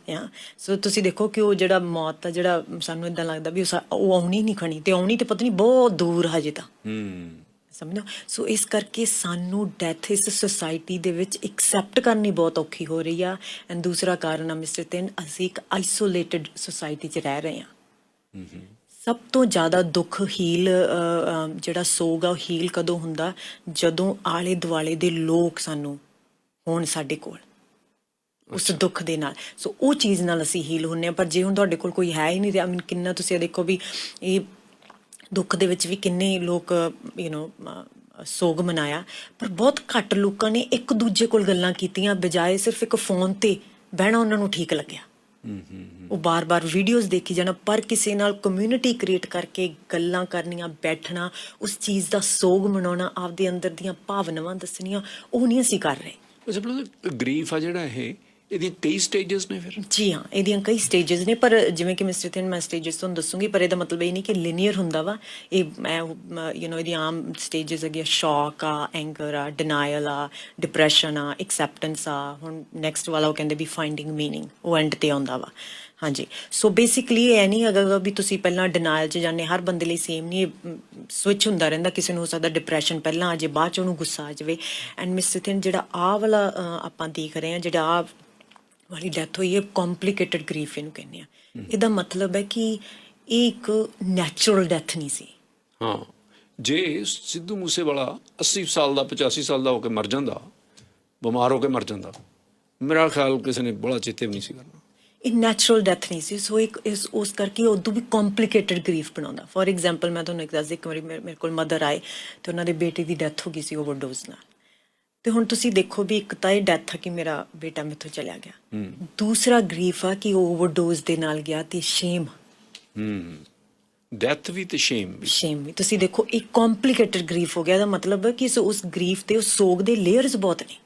ਸੋ ਤੁਸੀਂ ਦੇਖੋ ਕਿ ਉਹ ਜਿਹੜਾ ਮੌਤ ਆ, ਜਿਹੜਾ ਸਾਨੂੰ ਏਦਾਂ ਲੱਗਦਾ ਵੀ ਉਹ ਆਉਣੀ ਨਹੀਂ ਖਣੀ, ਤੇ ਆਉਣੀ ਤੇ ਪਤਾ ਨਹੀਂ ਬਹੁਤ ਦੂਰ ਹਜੇ ਤਾਂ, ਸਮਝੋ। ਸੋ ਇਸ ਕਰਕੇ ਸਾਨੂੰ ਡੈਥ ਇਸ ਸੁਸਾਇਟੀ ਦੇ ਵਿੱਚ ਐਕਸੈਪਟ ਕਰਨੀ ਬਹੁਤ ਔਖੀ ਹੋ ਰਹੀ ਆ। ਐਂਡ ਦੂਸਰਾ ਕਾਰਨ ਆ ਮਿਸਟਰ ਥਿਨ, ਅਸੀਂ ਇੱਕ ਆਈਸੋਲੇਟਡ ਸੁਸਾਇਟੀ 'ਚ ਰਹਿ ਰਹੇ ਹਾਂ। ਸਭ ਤੋਂ ਜ਼ਿਆਦਾ ਦੁੱਖ ਹੀਲ, ਜਿਹੜਾ ਸੋਗ ਆ, ਉਹ ਹੀਲ ਕਦੋਂ ਹੁੰਦਾ? ਜਦੋਂ ਆਲੇ ਦੁਆਲੇ ਦੇ ਲੋਕ ਸਾਨੂੰ ਹੋਣ ਸਾਡੇ ਕੋਲ, ਉਸ ਦੁੱਖ ਦੇ ਨਾਲ। ਸੋ ਉਹ ਚੀਜ਼ ਨਾਲ ਅਸੀਂ ਹੀਲ ਹੁੰਦੇ ਹਾਂ। ਪਰ ਜੇ ਹੁਣ ਤੁਹਾਡੇ ਕੋਲ ਕੋਈ ਹੈ ਹੀ ਨਹੀਂ ਰਿਹਾ, ਕਿੰਨਾ ਤੁਸੀਂ ਦੇਖੋ ਵੀ ਇਹ ਦੁੱਖ ਦੇ ਵਿੱਚ ਵੀ ਕਿੰਨੇ ਲੋਕ ਸੋਗ ਮਨਾਇਆ, ਪਰ ਬਹੁਤ ਘੱਟ ਲੋਕਾਂ ਨੇ ਇੱਕ ਦੂਜੇ ਕੋਲ ਗੱਲਾਂ ਕੀਤੀਆਂ, ਬਜਾਏ ਸਿਰਫ ਇੱਕ ਫੋਨ ਤੇ ਬਹਿਣਾ ਉਹਨਾਂ ਨੂੰ ਠੀਕ ਲੱਗਿਆ। ਉਹ ਬਾਰ-ਬਾਰ ਵੀਡੀਓਜ਼ ਦੇਖੀ ਜਾਣਾ, ਪਰ ਕਿਸੇ ਨਾਲ ਕਮਿਊਨਿਟੀ ਕ੍ਰੀਏਟ ਕਰਕੇ ਗੱਲਾਂ ਕਰਨੀਆਂ, ਬੈਠਣਾ, ਉਸ ਚੀਜ਼ ਦਾ ਸੋਗ ਮਨਾਉਣਾ, ਆਪਦੇ ਅੰਦਰ ਦੀਆਂ ਭਾਵਨਾਵਾਂ ਦੱਸਣੀਆਂ, ਉਹ ਨਹੀਂ ਅਸੀਂ ਕਰ ਰਹੇ। ਅੱਛਾ, ਗ੍ਰੀਫ ਆ ਜਿਹੜਾ ਇਹਦੀਆਂ ਕਈ ਸਟੇਜਸ ਨੇ ਫਿਰ? ਜੀ ਹਾਂ, ਇਹਦੀਆਂ ਕਈ ਸਟੇਜਸ ਨੇ, ਪਰ ਜਿਵੇਂ ਕਿ ਮਿਸਟਰ ਥਿਨ ਮੈਂ ਸਟੇਜਸ ਤੁਹਾਨੂੰ ਦੱਸੂਗੀ, ਪਰ ਇਹਦਾ ਮਤਲਬ ਇਹ ਨਹੀਂ ਕਿ ਲੀਨੀਅਰ ਹੁੰਦਾ ਵਾ। ਇਹ ਮੈਂ ਇਹਦੀਆਂ ਆਮ ਸਟੇਜਸ ਹੈਗੀਆਂ, ਸ਼ੌਕ ਆ, ਐਂਗਰ ਆ, ਡਿਨਾਈਲ ਆ, ਡਿਪਰੈਸ਼ਨ ਆ, ਐਕਸੈਪਟੈਂਸ ਆ, ਹੁਣ ਨੈਕਸਟ ਵਾਲਾ ਉਹ ਕਹਿੰਦੇ ਵੀ ਫਾਈਂਡਿੰਗ ਮੀਨਿੰਗ, ਉਹ ਐਂਡ ਤੇ ਆਉਂਦਾ ਵਾ। ਹਾਂਜੀ, ਸੋ ਬੇਸਿਕਲੀ ਇਹ ਨਹੀਂ ਹੈਗਾ ਵੀ ਤੁਸੀਂ ਪਹਿਲਾਂ ਡਿਨਾਈਲ 'ਚ ਜਾਂਦੇ, ਹਰ ਬੰਦੇ ਲਈ ਸੇਮ ਨਹੀਂ, ਸਵਿਚ ਹੁੰਦਾ ਰਹਿੰਦਾ। ਕਿਸੇ ਨੂੰ ਹੋ ਸਕਦਾ ਡਿਪਰੈਸ਼ਨ ਪਹਿਲਾਂ ਆ ਜੇ, ਬਾਅਦ 'ਚ ਉਹਨੂੰ ਗੁੱਸਾ ਆ ਜਾਵੇ। ਐਂਡ ਮਿਸਟਰ ਥਿਨ ਜਿਹੜਾ ਆਹ ਵਾਲਾ ਆਪਾਂ ਦੇਖ ਰਹੇ ਹਾਂ, ਜਿਹੜਾ ਆਹ ਵਾਲੀ ਡੈਥ ਹੋਈ ਹੈ, ਕੰਪਲੀਕੇਟਡ ਗ੍ਰੀਫ ਇਹਨੂੰ ਕਹਿੰਦੇ ਆ। ਇਹਦਾ ਮਤਲਬ ਹੈ ਕਿ ਇਹ ਇੱਕ ਨੈਚੁਰਲ ਡੈਥ ਨਹੀਂ ਸੀ। ਹਾਂ, ਜੇ ਸਿੱਧੂ ਮੂਸੇਵਾਲਾ 80 ਸਾਲ ਦਾ 85 ਸਾਲ ਦਾ ਹੋ ਕੇ ਮਰ ਜਾਂਦਾ, ਬਿਮਾਰ ਹੋ ਕੇ ਮਰ ਜਾਂਦਾ, ਮੇਰਾ ਖਿਆਲ ਕਿਸੇ ਨੇ ਬੜਾ ਚੇਤੇ ਵੀ ਨਹੀਂ ਸੀ ਕਰਨਾ। ਇਹ ਨੈਚੁਰਲ ਡੈਥ ਨਹੀਂ ਸੀ, ਸੋ ਇੱਕ ਉਸ ਕਰਕੇ ਉਦੋਂ ਵੀ ਕੰਪਲੀਕੇਟਡ ਗ੍ਰੀਫ ਬਣਾਉਂਦਾ। ਫੋਰ ਐਗਜ਼ਾਮਪਲ ਮੈਂ ਤੁਹਾਨੂੰ ਇੱਕ ਦੱਸਦੀ, ਇੱਕ ਵਾਰੀ ਮੇਰੇ ਕੋਲ ਮਦਰ ਆਏ ਤੇ ਉਹਨਾਂ ਦੇ ਬੇਟੇ ਦੀ ਡੈਥ ਹੋ ਗਈ ਸੀ ਓਵਰਡੋਜ਼ ਨਾਲ। ਤੇ ਹੁਣ ਤੁਸੀਂ ਦੇਖੋ ਵੀ ਇੱਕ ਤਾਂ ਇਹ ਡੈਥ ਆ ਕਿ ਮੇਰਾ ਬੇਟਾ ਮੈਥੋਂ ਚਲਿਆ ਗਿਆ, ਦੂਸਰਾ ਗ੍ਰੀਫ ਆ ਕਿ ਉਹ ਓਵਰਡੋਜ਼ ਦੇ ਨਾਲ ਗਿਆ, ਤੇ ਸ਼ੇਮ, ਡੈਥ ਵੀ ਤੇ ਸ਼ੇਮ ਵੀ ਤੁਸੀਂ ਦੇਖੋ, ਇੱਕ ਕੰਪਲੀਕੇਟਡ ਗ੍ਰੀਫ ਹੋ ਗਿਆ। ਇਹਦਾ ਮਤਲਬ ਹੈ ਕਿ ਉਸ ਗ੍ਰੀਫ ਤੇ ਉਸ ਸੋਗ ਦੇ ਲੇਅਰਸ ਬਹੁਤ ਨੇ।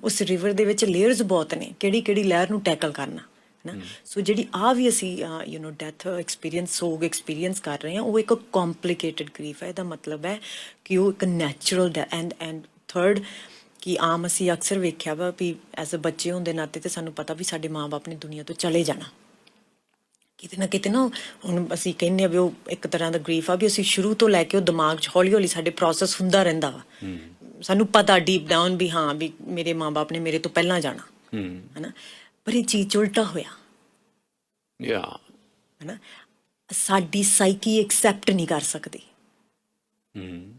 ਉਸ ਰਿਵਰ ਦੇ ਵਿੱਚ ਲੇਅਰਸ ਬਹੁਤ ਨੇ, ਕਿਹੜੀ ਲਹਿਰ ਨੂੰ ਟੈਕਲ ਕਰਨਾ ਹੈ ਨਾ। ਸੋ ਜਿਹੜੀ ਵੀ ਅਸੀਂ ਡੈਥ ਐਕਸਪੀਰੀਅੰਸ, ਸੋਗ ਐਕਸਪੀਰੀਅੰਸ ਕਰ ਰਹੇ ਹਾਂ, ਉਹ ਇੱਕ ਕੰਪਲੀਕੇਟਡ ਗ੍ਰੀਫ ਹੈ। ਇਹਦਾ ਮਤਲਬ ਹੈ ਕਿ ਉਹ ਇੱਕ ਨੈਚੁਰਲ ਐਂਡ ਥਰਡ, ਕਿ ਆਮ ਅਸੀਂ ਅਕਸਰ ਵੇਖਿਆ ਵਾ ਵੀ ਐਜ਼ ਅ ਬੱਚੇ ਹੋਣ ਦੇ ਨਾਤੇ ਤੇ ਸਾਨੂੰ ਪਤਾ ਵੀ ਸਾਡੇ ਮਾਂ-ਬਾਪ ਨੇ ਦੁਨੀਆ ਤੋਂ ਚਲੇ ਜਾਣਾ। ਕਿਤੇ ਨਾ ਹੁਣ ਅਸੀਂ ਕਹਿੰਦੇ ਆ ਵੀ ਉਹ ਇੱਕ ਤਰ੍ਹਾਂ ਦਾ ਗ੍ਰੀਫ ਆ, ਵੀ ਅਸੀਂ ਸ਼ੁਰੂ ਤੋਂ ਲੈ ਕੇ ਉਹ ਦਿਮਾਗ 'ਚ ਹੌਲੀ-ਹੌਲੀ ਸਾਡੇ ਪ੍ਰੋਸੈਸ ਹੁੰਦਾ ਰਹਿੰਦਾ ਵਾ। ਸਾਨੂੰ ਪਤਾ ਡੀਪ ਡਾਊਨ ਵੀ ਹਾਂ ਵੀ ਮੇਰੇ ਮਾਂ-ਬਾਪ ਨੇ ਮੇਰੇ ਤੋਂ ਪਹਿਲਾਂ ਜਾਣਾ, ਹੈ ਨਾ। ਪਰ ਇਹ ਚੀਜ਼ 'ਚ ਉਲਟਾ ਹੋਇਆ, ਹੈ ਨਾ। ਸਾਡੀ ਸਾਈਕੀ ਐਕਸੈਪਟ ਨਹੀਂ ਕਰ ਸਕਦੀ,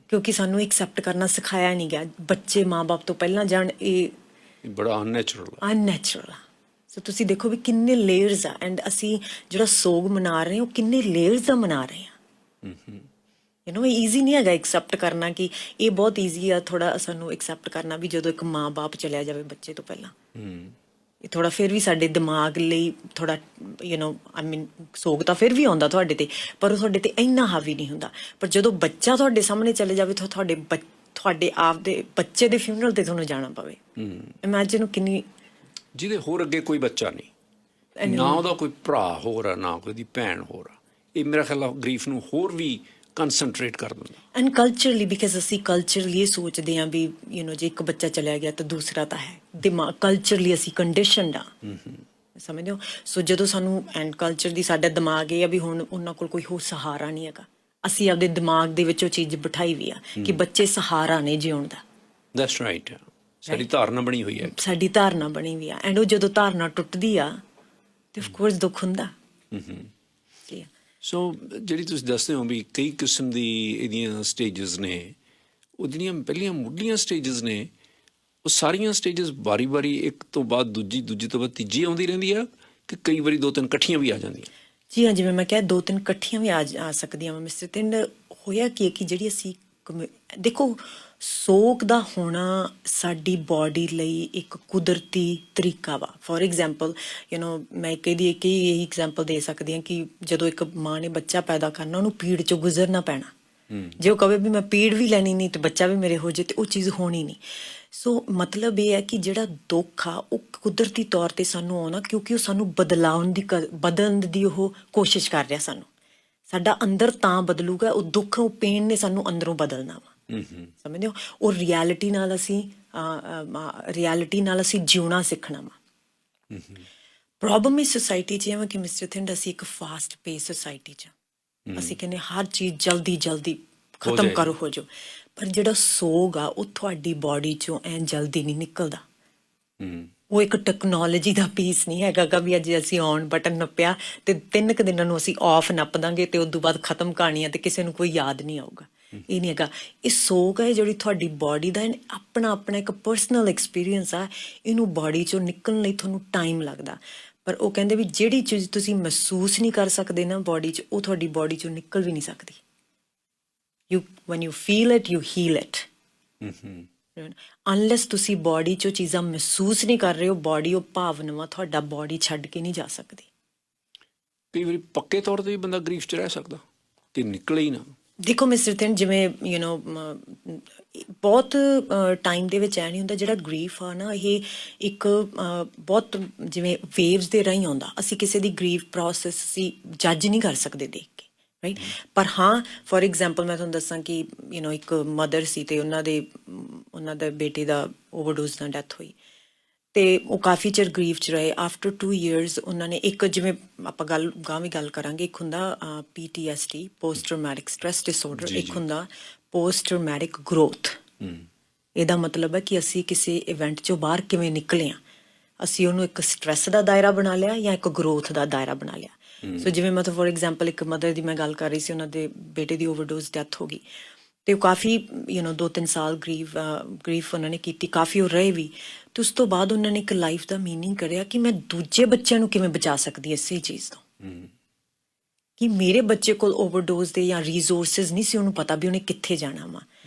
ਕਿਉਂਕਿ ਸਾਨੂੰ ਐਕਸੈਪਟ ਕਰਨਾ ਸਿਖਾਇਆ ਨਹੀਂ ਗਿਆ। ਬੱਚੇ ਮਾਂ-ਬਾਪ ਤੋਂ ਪਹਿਲਾਂ ਜਾਣ, ਇਹ ਬੜਾ ਅਨਨੈਚੁਰਲ ਆ। ਸੋ ਤੁਸੀਂ ਦੇਖੋ ਵੀ ਕਿੰਨੇ ਲੇਅਰਸ ਆ, ਐਂਡ ਅਸੀਂ ਜਿਹੜਾ ਸੋਗ ਮਨਾ ਰਹੇ ਹਾਂ ਉਹ ਕਿੰਨੇ ਲੇਅਰਸ ਦਾ ਮਨਾ ਰਹੇ ਹਾਂ। ਇਹ ਈਜ਼ੀ ਨਹੀਂ ਹੈਗਾ ਐਕਸੈਪਟ ਕਰਨਾ, ਕਿ ਇਹ ਬਹੁਤ ਈਜ਼ੀ ਆ ਥੋੜਾ ਸਾਨੂੰ ਐਕਸੈਪਟ ਕਰਨਾ ਵੀ ਜਦੋਂ ਇੱਕ ਮਾਂ-ਬਾਪ ਚਲਿਆ ਜਾਵੇ ਬੱਚੇ ਤੋਂ ਪਹਿਲਾਂ। ਇਹ ਥੋੜਾ ਫਿਰ ਵੀ ਸਾਡੇ ਦਿਮਾਗ ਲਈ ਥੋੜਾ ਸੋਗ ਤਾਂ ਫਿਰ ਵੀ ਆਉਂਦਾ ਤੁਹਾਡੇ ਤੇ, ਪਰ ਉਹ ਤੁਹਾਡੇ ਤੇ ਇੰਨਾ ਹਾਵੀ ਨਹੀਂ ਹੁੰਦਾ। ਪਰ ਜਦੋਂ ਬੱਚਾ ਤੁਹਾਡੇ ਸਾਹਮਣੇ ਚਲੇ ਜਾਵੇ ਤਾਂ ਤੁਹਾਡੇ ਆਪ ਦੇ ਬੱਚੇ ਦੇ ਫਿਊਨਰਲ ਤੇ ਤੁਹਾਨੂੰ ਜਾਣਾ ਪਵੇ। ਇਮੈਜਿਨ ਕਿੰਨੀ, ਜਿਹਦੇ ਹੋਰ ਅੱਗੇ ਕੋਈ ਬੱਚਾ ਨਹੀਂ, ਨਾ ਉਹਦਾ ਕੋਈ ਭਰਾ ਹੋਰ ਆ, ਨਾ ਕੋਈ ਦੀ ਭੈਣ ਹੋਰ ਆ, ਇਹ ਮੇਰਾ ਖਿਆਲ ਗ੍ਰੀਫ ਨੂੰ ਹੋਰ ਵੀ ਕੰਸਨਟਰੇਟ ਕਰ ਦਿੰਦਾ। ਐਂਡ ਕਲਚਰਲੀ, ਬਿਕਾਜ਼ ਅਸੀਂ ਕਲਚਰਲੀ ਇਹ ਸੋਚਦੇ ਹਾਂ ਵੀ ਜੇ ਇੱਕ ਬੱਚਾ ਚਲਿਆ ਗਿਆ ਤਾਂ ਦੂਸਰਾ ਤਾਂ ਹੈ। ਦਿਮਾਗ ਕਲਚਰਲੀ ਅਸੀਂ ਕੰਡੀਸ਼ਨਡ ਆ, ਸਮਝਦੇ ਹੋ। ਸੋ ਜਦੋਂ ਸਾਨੂੰ ਐਂਡ ਕਲਚਰ ਦੀ ਸਾਡਾ ਦਿਮਾਗ ਇਹ ਆ ਵੀ ਹੁਣ ਉਹਨਾਂ ਕੋਲ ਕੋਈ ਹੋਰ ਸਹਾਰਾ ਨਹੀਂ ਹੈਗਾ। ਅਸੀਂ ਆਪਦੇ ਦਿਮਾਗ ਦੇ ਵਿੱਚ ਉਹ ਚੀਜ਼ ਬਿਠਾਈ ਵੀ ਆ ਕਿ ਬੱਚੇ ਸਹਾਰਾ ਨੇ ਜਿਉਣ ਦਾ। ਦੈਟਸ ਰਾਈਟ, ਸਾਡੀ ਧਾਰਨਾ ਬਣੀ ਹੋਈ ਹੈ, ਸਾਡੀ ਧਾਰਨਾ ਬਣੀ ਵੀ ਆ। ਐਂਡ ਉਹ ਜਦੋਂ ਧਾਰਨਾ ਟੁੱਟਦੀ ਆ ਤੇ ਆਫ ਕੋਰਸ ਦੁੱਖ ਹੁੰਦਾ। ਸੋ ਜਿਹੜੀ ਤੁਸੀਂ ਦੱਸਦੇ ਹੋ ਵੀ ਕਈ ਕਿਸਮ ਦੀ ਇਹਦੀਆਂ ਸਟੇਜਸ ਨੇ, ਉਹ ਜਿਹੜੀਆਂ ਪਹਿਲੀਆਂ ਮੁੱਢਲੀਆਂ ਸਟੇਜਸ ਨੇ, ਉਹ ਸਾਰੀਆਂ ਸਟੇਜਸ ਵਾਰੀ ਇੱਕ ਤੋਂ ਬਾਅਦ ਦੂਜੀ ਤੋਂ ਬਾਅਦ ਤੀਜੀ ਆਉਂਦੀ ਰਹਿੰਦੀ ਆ, ਕਿ ਕਈ ਵਾਰੀ 2-3 ਇਕੱਠੀਆਂ ਵੀ ਆ ਜਾਂਦੀਆਂ? ਜੀ ਹਾਂ, ਜਿਵੇਂ ਮੈਂ ਕਿਹਾ 2-3 ਇਕੱਠੀਆਂ ਵੀ ਆ ਸਕਦੀਆਂ ਵਾ ਮਿਸਟਰ ਤਿੰਨ। ਹੋਇਆ ਕੀ ਕਿ ਜਿਹੜੀ ਅਸੀਂ ਦੇਖੋ, ਸੋਗ ਦਾ ਹੋਣਾ ਸਾਡੀ ਬਾਡੀ ਲਈ ਇੱਕ ਕੁਦਰਤੀ ਤਰੀਕਾ ਵਾ। ਫੋਰ ਐਗਜ਼ਾਮਪਲ ਮੈਂ ਇਹਦੀ ਇਹੀ ਐਗਜ਼ਾਮਪਲ ਦੇ ਸਕਦੀ ਹਾਂ ਕਿ ਜਦੋਂ ਇੱਕ ਮਾਂ ਨੇ ਬੱਚਾ ਪੈਦਾ ਕਰਨਾ, ਉਹਨੂੰ ਪੀੜ 'ਚੋਂ ਗੁਜ਼ਰਨਾ ਪੈਣਾ। ਜੇ ਉਹ ਕਵੇ ਵੀ ਮੈਂ ਪੀੜ ਵੀ ਲੈਣੀ ਨਹੀਂ ਤੇ ਬੱਚਾ ਵੀ ਮੇਰੇ ਹੋ ਜੇ, ਤੇ ਉਹ ਚੀਜ਼ ਹੋਣੀ ਨਹੀਂ। ਸੋ ਮਤਲਬ ਇਹ ਹੈ ਕਿ ਜਿਹੜਾ ਦੁੱਖ ਆ ਉਹ ਕੁਦਰਤੀ ਤੌਰ 'ਤੇ ਸਾਨੂੰ ਆਉਣਾ, ਕਿਉਂਕਿ ਉਹ ਸਾਨੂੰ ਬਦਲਣ ਦੀ ਉਹ ਕੋਸ਼ਿਸ਼ ਕਰ ਰਿਹਾ। ਸਾਡਾ ਅੰਦਰ ਤਾਂ ਬਦਲੂਗਾ, ਉਹ ਦੁੱਖ, ਉਹ ਪੇਨ ਨੇ ਸਾਨੂੰ ਅੰਦਰੋਂ ਬਦਲਣਾ ਵਾ। ਸਮਝਦੇ ਹੋ? ਉਹ ਰਿਐਲਿਟੀ ਨਾਲ ਅਸੀਂ ਜਿਉਣਾ ਸਿੱਖਣਾ ਵਾ। ਪ੍ਰੋਬਲਮ ਇਸ ਸੋਸਾਇਟੀ 'ਚ ਕਿ ਮਿਸਟਰ ਥਿੰਡ, ਅਸੀਂ ਇੱਕ ਫਾਸਟ ਪੇਸ ਸੋਸਾਇਟੀ 'ਚ ਅਸੀਂ ਕਹਿੰਦੇ ਹਰ ਚੀਜ਼ ਜਲਦੀ ਖਤਮ ਕਰੋ, ਹੋ ਜਾਓ। ਪਰ ਜਿਹੜਾ ਸੋਗ ਆ ਉਹ ਤੁਹਾਡੀ ਬਾਡੀ 'ਚੋਂ ਐਂ ਜਲਦੀ ਨਹੀਂ ਨਿਕਲਦਾ। ਉਹ ਇੱਕ ਟੈਕਨੋਲੋਜੀ ਦਾ ਪੀਸ ਨਹੀਂ ਹੈਗਾ ਵੀ ਅੱਜ ਅਸੀਂ ਔਨ ਬਟਨ ਨੱਪਿਆ ਤੇ 3 ਕੁ ਦਿਨਾਂ ਨੂੰ ਅਸੀਂ ਆਫ ਨੱਪ ਦਾਂਗੇ ਤੇ ਉਸ ਤੋਂ ਬਾਅਦ ਖਤਮ ਕਹਾਣੀ ਆ ਤੇ ਕਿਸੇ ਨੂੰ ਕੋਈ ਯਾਦ ਨਹੀਂ ਆਊਗਾ। ਇਹ ਨਹੀਂ ਹੈਗਾ। ਇਹ ਸੋਗ ਹੈ ਜਿਹੜੀ ਤੁਹਾਡੀ ਬਾਡੀ ਦਾ ਆਪਣਾ ਇੱਕ ਪਰਸਨਲ ਐਕਸਪੀਰੀਅੰਸ ਆ। ਇਹਨੂੰ ਬਾਡੀ 'ਚੋਂ ਨਿਕਲਣ ਲਈ ਤੁਹਾਨੂੰ ਟਾਈਮ ਲੱਗਦਾ। ਪਰ ਉਹ ਕਹਿੰਦੇ ਵੀ ਜਿਹੜੀ ਚੀਜ਼ ਤੁਸੀਂ ਮਹਿਸੂਸ ਨਹੀਂ ਕਰ ਸਕਦੇ ਨਾ ਬਾਡੀ 'ਚ, ਉਹ ਤੁਹਾਡੀ ਬਾਡੀ 'ਚੋਂ ਨਿਕਲ ਵੀ ਨਹੀਂ ਸਕਦੀ। When you feel it, you heal it. Unless ਤੁਸੀਂ ਬਾਡੀ 'ਚੋਂ ਚੀਜ਼ਾਂ ਮਹਿਸੂਸ ਨਹੀਂ ਕਰ ਰਹੇ ਹੋ, ਬਾਡੀ ਉਹ ਭਾਵਨਾਵਾਂ ਤੁਹਾਡਾ ਬਾਡੀ ਛੱਡ ਕੇ ਨਹੀਂ ਜਾ ਸਕਦੀ। ਕਈ ਵਾਰੀ ਪੱਕੇ ਤੌਰ ਤੇ ਵੀ ਬੰਦਾ ਗਰੀਫ 'ਚ ਰਹਿ ਸਕਦਾ ਕਿ ਨਿਕਲੇ ਹੀ ਨਾ। ਦੇਖੋ ਮਿਸਟਰ ਥਿੰਨ, ਜਿਵੇਂ ਬਹੁਤ ਟਾਈਮ ਦੇ ਵਿੱਚ ਐ ਨਹੀਂ ਹੁੰਦਾ। ਜਿਹੜਾ ਗਰੀਫ ਆ ਨਾ, ਇਹ ਇੱਕ ਬਹੁਤ ਜਿਵੇਂ ਵੇਵਸ ਦੇ ਰਾਹੀਂ ਆਉਂਦਾ। ਅਸੀਂ ਕਿਸੇ ਦੀ ਗਰੀਫ ਪ੍ਰੋਸੈਸ ਅਸੀਂ ਜੱਜ ਨਹੀਂ ਕਰ ਸਕਦੇ ਦੇਖ ਕੇ, ਰਾਈਟ। ਪਰ ਹਾਂ, ਫੋਰ ਐਗਜ਼ਾਮਪਲ ਮੈਂ ਤੁਹਾਨੂੰ ਦੱਸਾਂ ਕਿ ਇੱਕ ਮਦਰ ਸੀ ਤੇ ਉਹਨਾਂ ਦੇ ਬੇਟੇ ਦਾ ਓਵਰਡੋਜ਼ ਨਾਲ ਡੈਥ ਹੋਈ ਤੇ ਉਹ ਕਾਫੀ ਚਿਰ ਗਰੀਫ 'ਚ ਰਹੇ। ਆਫਟਰ 2 years ਉਹਨਾਂ ਨੇ ਇੱਕ, ਜਿਵੇਂ ਆਪਾਂ ਗੱਲ ਕਰਾਂਗੇ, ਇੱਕ ਹੁੰਦਾ PTSD, ਪੋਸਟ ਟਰਾਮੈਟਿਕ ਸਟ੍ਰੈਸ ਡਿਸਆਰਡਰ, ਇੱਕ ਹੁੰਦਾ ਪੋਸਟ ਟਰਾਮੈਟਿਕ ਗਰੋਥ। ਇਹਦਾ ਮਤਲਬ ਹੈ ਕਿ ਅਸੀਂ ਕਿਸੇ ਇਵੈਂਟ 'ਚੋਂ ਬਾਹਰ ਕਿਵੇਂ ਨਿਕਲੇ ਹਾਂ, ਅਸੀਂ ਉਹਨੂੰ ਇੱਕ ਸਟ੍ਰੈਸ ਦਾ ਦਾਇਰਾ ਬਣਾ ਲਿਆ ਜਾਂ ਇੱਕ ਗਰੋਥ ਦਾ ਦਾਇਰਾ ਬਣਾ ਲਿਆ। ਸੋ ਜਿਵੇਂ ਮਤਲਬ ਫੋਰ ਐਗਜ਼ਾਮਪਲ ਇੱਕ ਮਦਰ ਦੀ ਮੈਂ ਗੱਲ ਕਰ ਰਹੀ ਸੀ, ਉਹਨਾਂ ਦੇ ਬੇਟੇ ਦੀ ਓਵਰਡੋਜ਼ ਡੈਥ ਹੋ ਗਈ ਤੇ ਉਹ ਕਾਫੀ 2-3 ਸਾਲ ਗਰੀਫ ਉਹਨਾਂ ਨੇ ਕੀਤੀ, ਕਾਫੀ ਉਹ ਰਹੇ ਵੀ। ਤੇ ਉਸ ਤੋਂ ਬਾਅਦ ਉਹਨਾਂ ਨੇ ਇੱਕ ਲਾਈਫ ਦਾ ਮੀਨਿੰਗ ਕਰਿਆ ਕਿ ਮੈਂ ਦੂਜੇ ਬੱਚਿਆਂ ਨੂੰ ਕਿਵੇਂ ਬਚਾ ਸਕਦੀ ਇਸੇ ਚੀਜ਼ ਤੋਂ, ਕਿ ਮੇਰੇ ਬੱਚੇ ਕੋਲ ਓਵਰਡੋਜ਼ ਦੇ ਜਾਂ ਰਿਸੋਰਸਿਸ ਨਹੀਂ ਸੀ, ਉਹਨੂੰ ਪਤਾ ਵੀ ਉਹਨੇ ਕਿੱਥੇ ਜਾਣਾ ਵਾ,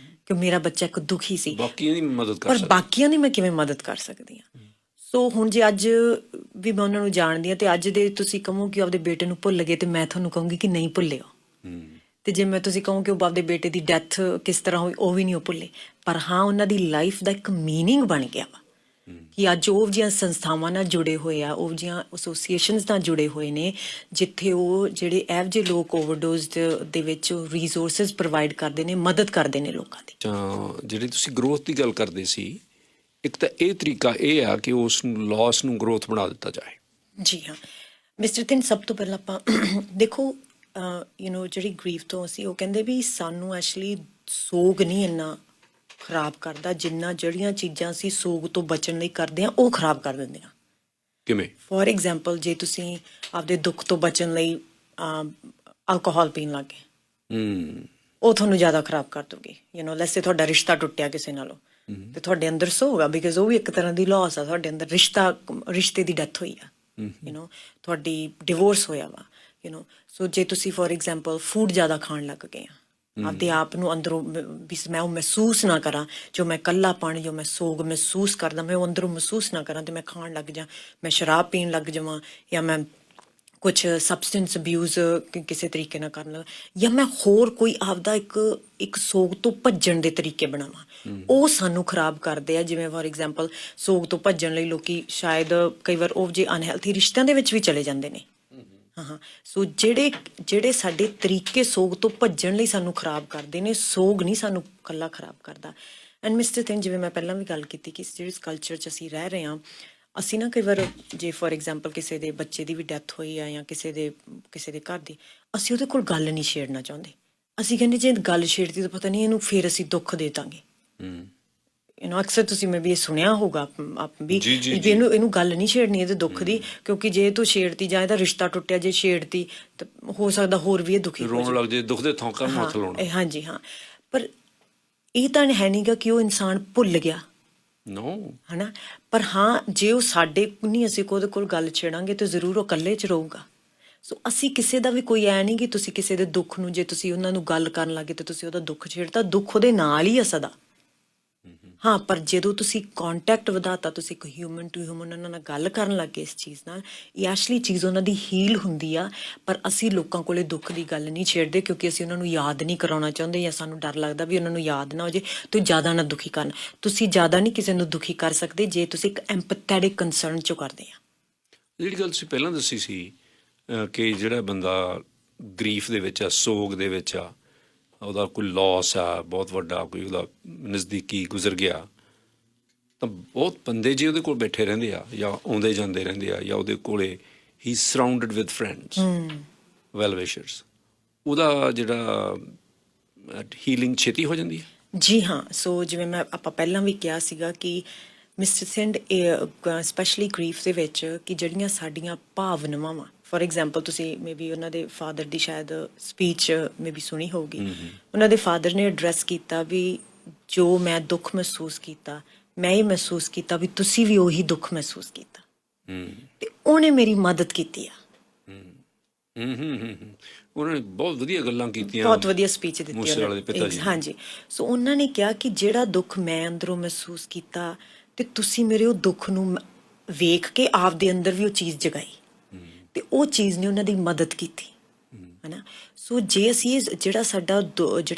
ਕਿ ਮੇਰਾ ਬੱਚਾ ਇੱਕ ਦੁਖੀ ਸੀ, ਬਾਕੀਆਂ ਦੀ ਮਦਦ ਕਰ ਪਰ ਸਕਦਾ। ਬਾਕੀਆਂ ਦੀ ਮੈਂ ਕਿਵੇਂ ਮਦਦ ਕਰ ਸਕਦੀ ਹਾਂ। ਸੋ ਹੁਣ ਜੇ ਅੱਜ ਵੀ ਮੈਂ ਉਹਨਾਂ ਨੂੰ ਜਾਣਦੀ ਹਾਂ ਤੇ ਅੱਜ ਦੇ ਤੁਸੀਂ ਕਹੋ ਕਿ ਆਪਦੇ ਬੇਟੇ ਨੂੰ ਭੁੱਲ ਗਏ, ਤੇ ਮੈਂ ਤੁਹਾਨੂੰ ਕਹੂੰਗੀ ਕਿ ਨਹੀਂ ਭੁੱਲਿਓ। ਤੇ ਜੇ ਮੈਂ ਤੁਸੀਂ ਕਹੋ ਕਿ ਉਹ ਆਪਦੇ ਬੇਟੇ ਦੀ ਡੈਥ ਕਿਸ ਤਰ੍ਹਾਂ ਹੋਈ, ਉਹ ਵੀ ਨਹੀਂ ਉਹ ਭੁੱਲੇ। ਪਰ ਹਾਂ, ਉਹਨਾਂ ਦੀ ਲਾਈਫ ਦਾ ਇੱਕ ਮੀਨਿੰਗ ਬਣ ਗਿਆ ਵਾ ਕਿ ਅੱਜ ਉਹ ਜਿਹੀਆਂ ਸੰਸਥਾਵਾਂ ਨਾਲ ਜੁੜੇ ਹੋਏ ਆ, ਉਹ ਜਿਹੀਆਂ ਐਸੋਸੀਏਸ਼ਨਸ ਨਾਲ ਜੁੜੇ ਹੋਏ ਨੇ, ਜਿੱਥੇ ਉਹ ਜਿਹੜੇ ਇਹੋ ਜਿਹੇ ਲੋਕ ਓਵਰਡੋਜ਼ ਦੇ ਵਿੱਚ ਰਿਸੋਰਸਿਸ ਪ੍ਰੋਵਾਈਡ ਕਰਦੇ ਨੇ, ਮਦਦ ਕਰਦੇ ਨੇ ਲੋਕਾਂ ਦੀ। ਜਿਹੜੀ ਤੁਸੀਂ ਗਰੋਥ ਦੀ ਗੱਲ ਕਰਦੇ ਸੀ, ਇੱਕ ਤਾਂ ਇਹ ਤਰੀਕਾ ਇਹ ਆ ਕਿ ਉਸ ਲਾਸ ਨੂੰ ਗਰੋਥ ਬਣਾ ਦਿੱਤਾ ਜਾਏ। ਜੀ ਹਾਂ ਮਿਸਟਰ ਥਿੰਨ, ਸਭ ਤੋਂ ਪਹਿਲਾਂ ਆਪਾਂ ਦੇਖੋ ਜਿਹੜੀ ਗਰੀਫ ਤੋਂ ਅਸੀਂ, ਉਹ ਕਹਿੰਦੇ ਵੀ ਸਾਨੂੰ ਐਕਚੁਅਲੀ ਸੋਗ ਨਹੀਂ ਇੰਨਾ ਖਰਾਬ ਕਰਦਾ ਜਿੰਨਾ ਜਿਹੜੀਆਂ ਚੀਜ਼ਾਂ ਅਸੀਂ ਸੋਗ ਤੋਂ ਬਚਣ ਲਈ ਕਰਦੇ ਹਾਂ ਉਹ ਖਰਾਬ ਕਰ ਦਿੰਦੀਆਂ। ਕਿਵੇਂ? ਫੋਰ ਐਗਜ਼ਾਮਪਲ, ਜੇ ਤੁਸੀਂ ਆਪਦੇ ਦੁੱਖ ਤੋਂ ਬਚਣ ਲਈ ਅਲਕੋਹਲ ਪੀਣ ਲੱਗ ਗਏ, ਉਹ ਤੁਹਾਨੂੰ ਜ਼ਿਆਦਾ ਖਰਾਬ ਕਰ ਦੂਗੀ। ਲੈਸੇ ਤੁਹਾਡਾ ਰਿਸ਼ਤਾ ਟੁੱਟਿਆ ਕਿਸੇ ਨਾਲੋਂ, ਤੇ ਤੁਹਾਡੇ ਅੰਦਰ ਸੋਗ ਆ, ਬਿਕਾਜ਼ ਉਹ ਵੀ ਇੱਕ ਤਰ੍ਹਾਂ ਦੀ ਲਾਸ ਆ। ਤੁਹਾਡੇ ਅੰਦਰ ਰਿਸ਼ਤੇ ਦੀ ਡੈਥ ਹੋਈ ਆ, ਤੁਹਾਡੀ ਡਿਵੋਰਸ ਹੋਇਆ ਵਾ। ਸੋ ਜੇ ਤੁਸੀਂ ਫੋਰ ਐਗਜ਼ਾਮਪਲ ਫੂਡ ਜ਼ਿਆਦਾ ਖਾਣ ਲੱਗ ਗਏ ਆ, ਆਪਦੇ ਆਪ ਨੂੰ ਅੰਦਰੋਂ ਵੀ ਮੈਂ ਉਹ ਮਹਿਸੂਸ ਨਾ ਕਰਾਂ, ਜੋ ਮੈਂ ਇਕੱਲਾਪਣ, ਜੋ ਮੈਂ ਸੋਗ ਮਹਿਸੂਸ ਕਰਦਾ, ਮੈਂ ਉਹ ਅੰਦਰੋਂ ਮਹਿਸੂਸ ਨਾ ਕਰਾਂ ਤੇ ਮੈਂ ਖਾਣ ਲੱਗ ਜਾ, ਮੈਂ ਸ਼ਰਾਬ ਪੀਣ ਲੱਗ ਜਾਵਾਂ, ਜਾਂ ਮੈਂ ਕੁਛ ਸਬਸਟੈਂਸ ਅਬਿਊਜ਼ ਕਿਸੇ ਤਰੀਕੇ ਨਾਲ ਕਰਨ ਲੱਗ, ਜਾਂ ਮੈਂ ਹੋਰ ਕੋਈ ਆਪਦਾ ਇੱਕ ਸੋਗ ਤੋਂ ਭੱਜਣ ਦੇ ਤਰੀਕੇ ਬਣਾਵਾਂ, ਉਹ ਸਾਨੂੰ ਖਰਾਬ ਕਰਦੇ ਆ। ਜਿਵੇਂ ਫੋਰ ਐਗਜ਼ਾਮਪਲ, ਸੋਗ ਤੋਂ ਭੱਜਣ ਲਈ ਲੋਕੀ ਸ਼ਾਇਦ ਕਈ ਵਾਰ ਉਹ ਜੇ ਅਨਹੈਲਥੀ ਰਿਸ਼ਤਿਆਂ ਦੇ ਵਿੱਚ ਵੀ ਚਲੇ ਜਾਂਦੇ ਨੇ। ਸੋ ਜਿਹੜੇ ਸਾਡੇ ਤਰੀਕੇ ਸੋਗ ਤੋਂ ਭੱਜਣ ਲਈ ਸਾਨੂੰ ਖਰਾਬ ਕਰਦੇ ਨੇ, ਸੋਗ ਨਹੀਂ ਸਾਨੂੰ ਇਕੱਲਾ ਖਰਾਬ ਕਰਦਾ। ਐਂਡ ਮਿਸਟਰ ਥਿੰਨ, ਜਿਵੇਂ ਮੈਂ ਪਹਿਲਾਂ ਵੀ ਗੱਲ ਕੀਤੀ ਕਿ ਜਿਸ ਕਲਚਰ 'ਚ ਅਸੀਂ ਰਹਿ ਰਹੇ ਹਾਂ, ਅਸੀਂ ਨਾ ਕਈ ਵਾਰ ਜੇ ਫੋਰ ਐਗਜ਼ਾਮਪਲ ਕਿਸੇ ਦੇ ਬੱਚੇ ਦੀ ਵੀ ਡੈਥ ਹੋਈ ਆ ਜਾਂ ਕਿਸੇ ਦੇ ਘਰ ਦੀ, ਅਸੀਂ ਉਹਦੇ ਕੋਲ ਗੱਲ ਨਹੀਂ ਛੇੜਨਾ ਚਾਹੁੰਦੇ। ਅਸੀਂ ਕਹਿੰਦੇ ਜੇ ਗੱਲ ਛੇੜਦੀ ਤਾਂ ਪਤਾ ਨਹੀਂ ਇਹਨੂੰ ਫਿਰ ਅਸੀਂ ਦੁੱਖ ਦੇ ਦਾਂਗੇ। ਅਕਸਰ ਤੁਸੀਂ ਮੈਂ ਵੀ ਇਹ ਸੁਣਿਆ ਹੋਊਗਾ ਵੀ ਇਹਨੂੰ ਗੱਲ ਨਹੀਂ ਛੇੜਨੀ ਇਹਦੇ ਦੁੱਖ ਦੀ, ਕਿਉਂਕਿ ਜੇ ਤੂੰ ਛੇੜਤੀ ਜਾਂ ਇਹਦਾ ਰਿਸ਼ਤਾ ਟੁੱਟਿਆ, ਜੇ ਛੇੜਤੀ ਤਾਂ ਹੋ ਸਕਦਾ ਹੋਰ ਵੀ ਇਹ ਦੁਖੀ ਰੋਣ ਲੱਗ ਜੇ, ਦੁੱਖ ਦੇ ਥੌਂਕਾਂ ਨੂੰ ਹੱਥ ਲਾਉਣਾ। ਹਾਂਜੀ ਹਾਂ, ਪਰ ਇਹ ਤਾਂ ਹੈ ਨੀ ਗਾ ਕਿ ਉਹ ਇਨਸਾਨ ਭੁੱਲ ਗਿਆ, ਹਨਾ। ਪਰ ਹਾਂ, ਜੇ ਉਹ ਸਾਡੇ ਨਹੀਂ, ਅਸੀਂ ਉਹਦੇ ਕੋਲ ਗੱਲ ਛੇੜਾਂਗੇ ਤਾਂ ਜ਼ਰੂਰ ਉਹ ਇਕੱਲੇ 'ਚ ਰਹੂਗਾ। ਸੋ ਅਸੀਂ ਕਿਸੇ ਦਾ ਵੀ ਕੋਈ ਐ ਨਹੀਂ ਕਿ ਤੁਸੀਂ ਕਿਸੇ ਦੇ ਦੁੱਖ ਨੂੰ, ਜੇ ਤੁਸੀਂ ਉਹਨਾਂ ਨੂੰ ਗੱਲ ਕਰਨ ਲੱਗੇ ਤਾਂ ਤੁਸੀਂ ਉਹਦਾ ਦੁੱਖ ਛੇੜਤਾ, ਦੁੱਖ ਉਹਦੇ ਨਾਲ ਹੀ ਆ ਸਦਾ। ਹਾਂ, ਪਰ ਜਦੋਂ ਤੁਸੀਂ ਕੰਟੈਕਟ ਵਧਾਤਾ, ਤੁਸੀਂ ਇੱਕ ਹਿਊਮਨ ਟੂ ਹਿਊਮਨ ਉਹਨਾਂ ਨਾਲ ਗੱਲ ਕਰਨ ਲੱਗੇ ਇਸ ਚੀਜ਼ ਨਾਲ, ਇਹ ਐਕਚੁਅਲੀ ਚੀਜ਼ ਉਹਨਾਂ ਦੀ ਹੀਲ ਹੁੰਦੀ ਆ। ਪਰ ਅਸੀਂ ਲੋਕਾਂ ਕੋਲੇ ਦੁੱਖ ਦੀ ਗੱਲ ਨਹੀਂ ਛੇੜਦੇ, ਕਿਉਂਕਿ ਅਸੀਂ ਉਹਨਾਂ ਨੂੰ ਯਾਦ ਨਹੀਂ ਕਰਾਉਣਾ ਚਾਹੁੰਦੇ, ਜਾਂ ਸਾਨੂੰ ਡਰ ਲੱਗਦਾ ਵੀ ਉਹਨਾਂ ਨੂੰ ਯਾਦ ਨਾ ਹੋ ਜੇ ਤੂੰ ਜ਼ਿਆਦਾ ਨਾ ਦੁਖੀ ਕਰਨ। ਤੁਸੀਂ ਜ਼ਿਆਦਾ ਨਹੀਂ ਕਿਸੇ ਨੂੰ ਦੁਖੀ ਕਰ ਸਕਦੇ ਜੇ ਤੁਸੀਂ ਇੱਕ ਐਮਪੈਥੈਟਿਕ ਕੰਸਰਨ 'ਚੋਂ ਕਰਦੇ ਆ। ਜਿਹੜੀ ਗੱਲ ਤੁਸੀਂ ਪਹਿਲਾਂ ਦੱਸੀ ਸੀ ਕਿ ਜਿਹੜਾ ਬੰਦਾ ਗਰੀਫ ਦੇ ਵਿੱਚ ਆ, ਸੋਗ ਦੇ ਵਿੱਚ ਆ, ਉਹਦਾ ਕੋਈ ਲਾਸ ਆ ਬਹੁਤ ਵੱਡਾ, ਕੋਈ ਉਹਦਾ ਨਜ਼ਦੀਕੀ ਗੁਜ਼ਰ ਗਿਆ, ਤਾਂ ਬਹੁਤ ਬੰਦੇ ਜੇ ਉਹਦੇ ਕੋਲ ਬੈਠੇ ਰਹਿੰਦੇ ਆ ਜਾਂ ਆਉਂਦੇ ਜਾਂਦੇ ਰਹਿੰਦੇ ਆ, ਜਾਂ ਉਹਦੇ ਕੋਲੇ ਹੀ ਸਰਾਊਂਡਡ ਵਿਦ ਫਰੈਂਡਸ, ਵੈਲ ਵਿਸ਼ਰਸ, ਉਹਦਾ ਜਿਹੜਾ ਹੀਲਿੰਗ ਛੇਤੀ ਹੋ ਜਾਂਦੀ ਹੈ। ਜੀ ਹਾਂ, ਸੋ ਜਿਵੇਂ ਆਪਾਂ ਪਹਿਲਾਂ ਵੀ ਕਿਹਾ ਸੀਗਾ ਕਿ ਮਿਸਟਰ ਸਿੰਡ, ਸਪੈਸ਼ਲੀ ਗਰੀਫ ਦੇ ਵਿੱਚ, ਕਿ ਜਿਹੜੀਆਂ ਸਾਡੀਆਂ ਭਾਵਨਾਵਾਂ ਵਾ, ਫੋਰ ਐਗਜ਼ਾਮਪਲ ਤੁਸੀਂ ਮੇ ਬੀ ਉਹਨਾਂ ਦੇ ਫਾਦਰ ਦੀ ਸ਼ਾਇਦ ਸਪੀਚ ਮੇ ਬੀ ਸੁਣੀ ਹੋਊਗੀ। ਉਹਨਾਂ ਦੇ ਫਾਦਰ ਨੇ ਐਡਰੈਸ ਕੀਤਾ ਵੀ ਜੋ ਮੈਂ ਦੁੱਖ ਮਹਿਸੂਸ ਕੀਤਾ, ਮੈਂ ਇਹ ਮਹਿਸੂਸ ਕੀਤਾ ਵੀ ਤੁਸੀਂ ਵੀ ਉਹੀ ਦੁੱਖ ਮਹਿਸੂਸ ਕੀਤਾ, ਤੇ ਉਹਨੇ ਮੇਰੀ ਮਦਦ ਕੀਤੀ ਆ। ਉਹਨਾਂ ਨੇ ਬਹੁਤ ਵਧੀਆ ਗੱਲਾਂ ਕੀਤੀਆਂ, ਬਹੁਤ ਵਧੀਆ ਸਪੀਚ ਦਿੱਤੀ ਮੂਸੇ ਵਾਲੇ ਦੇ ਪਿਤਾ ਜੀ ਨੇ। ਹਾਂਜੀ। ਸੋ ਉਹਨਾਂ ਨੇ ਕਿਹਾ ਕਿ ਜਿਹੜਾ ਦੁੱਖ ਮੈਂ ਅੰਦਰੋਂ ਮਹਿਸੂਸ ਕੀਤਾ ਤੇ ਤੁਸੀਂ ਮੇਰੇ ਉਹ ਦੁੱਖ ਨੂੰ ਵੇਖ ਕੇ ਆਪਦੇ ਅੰਦਰ ਵੀ ਉਹ ਚੀਜ਼ ਜਗਾਈ ਤੇ ਉਹ ਚੀਜ਼ ਨੇ ਉਹਨਾਂ ਦੀ ਮਦਦ ਕੀਤੀ, ਹਨਾ। ਸੋ ਜੇ ਅਸੀਂ ਜਿਹੜਾ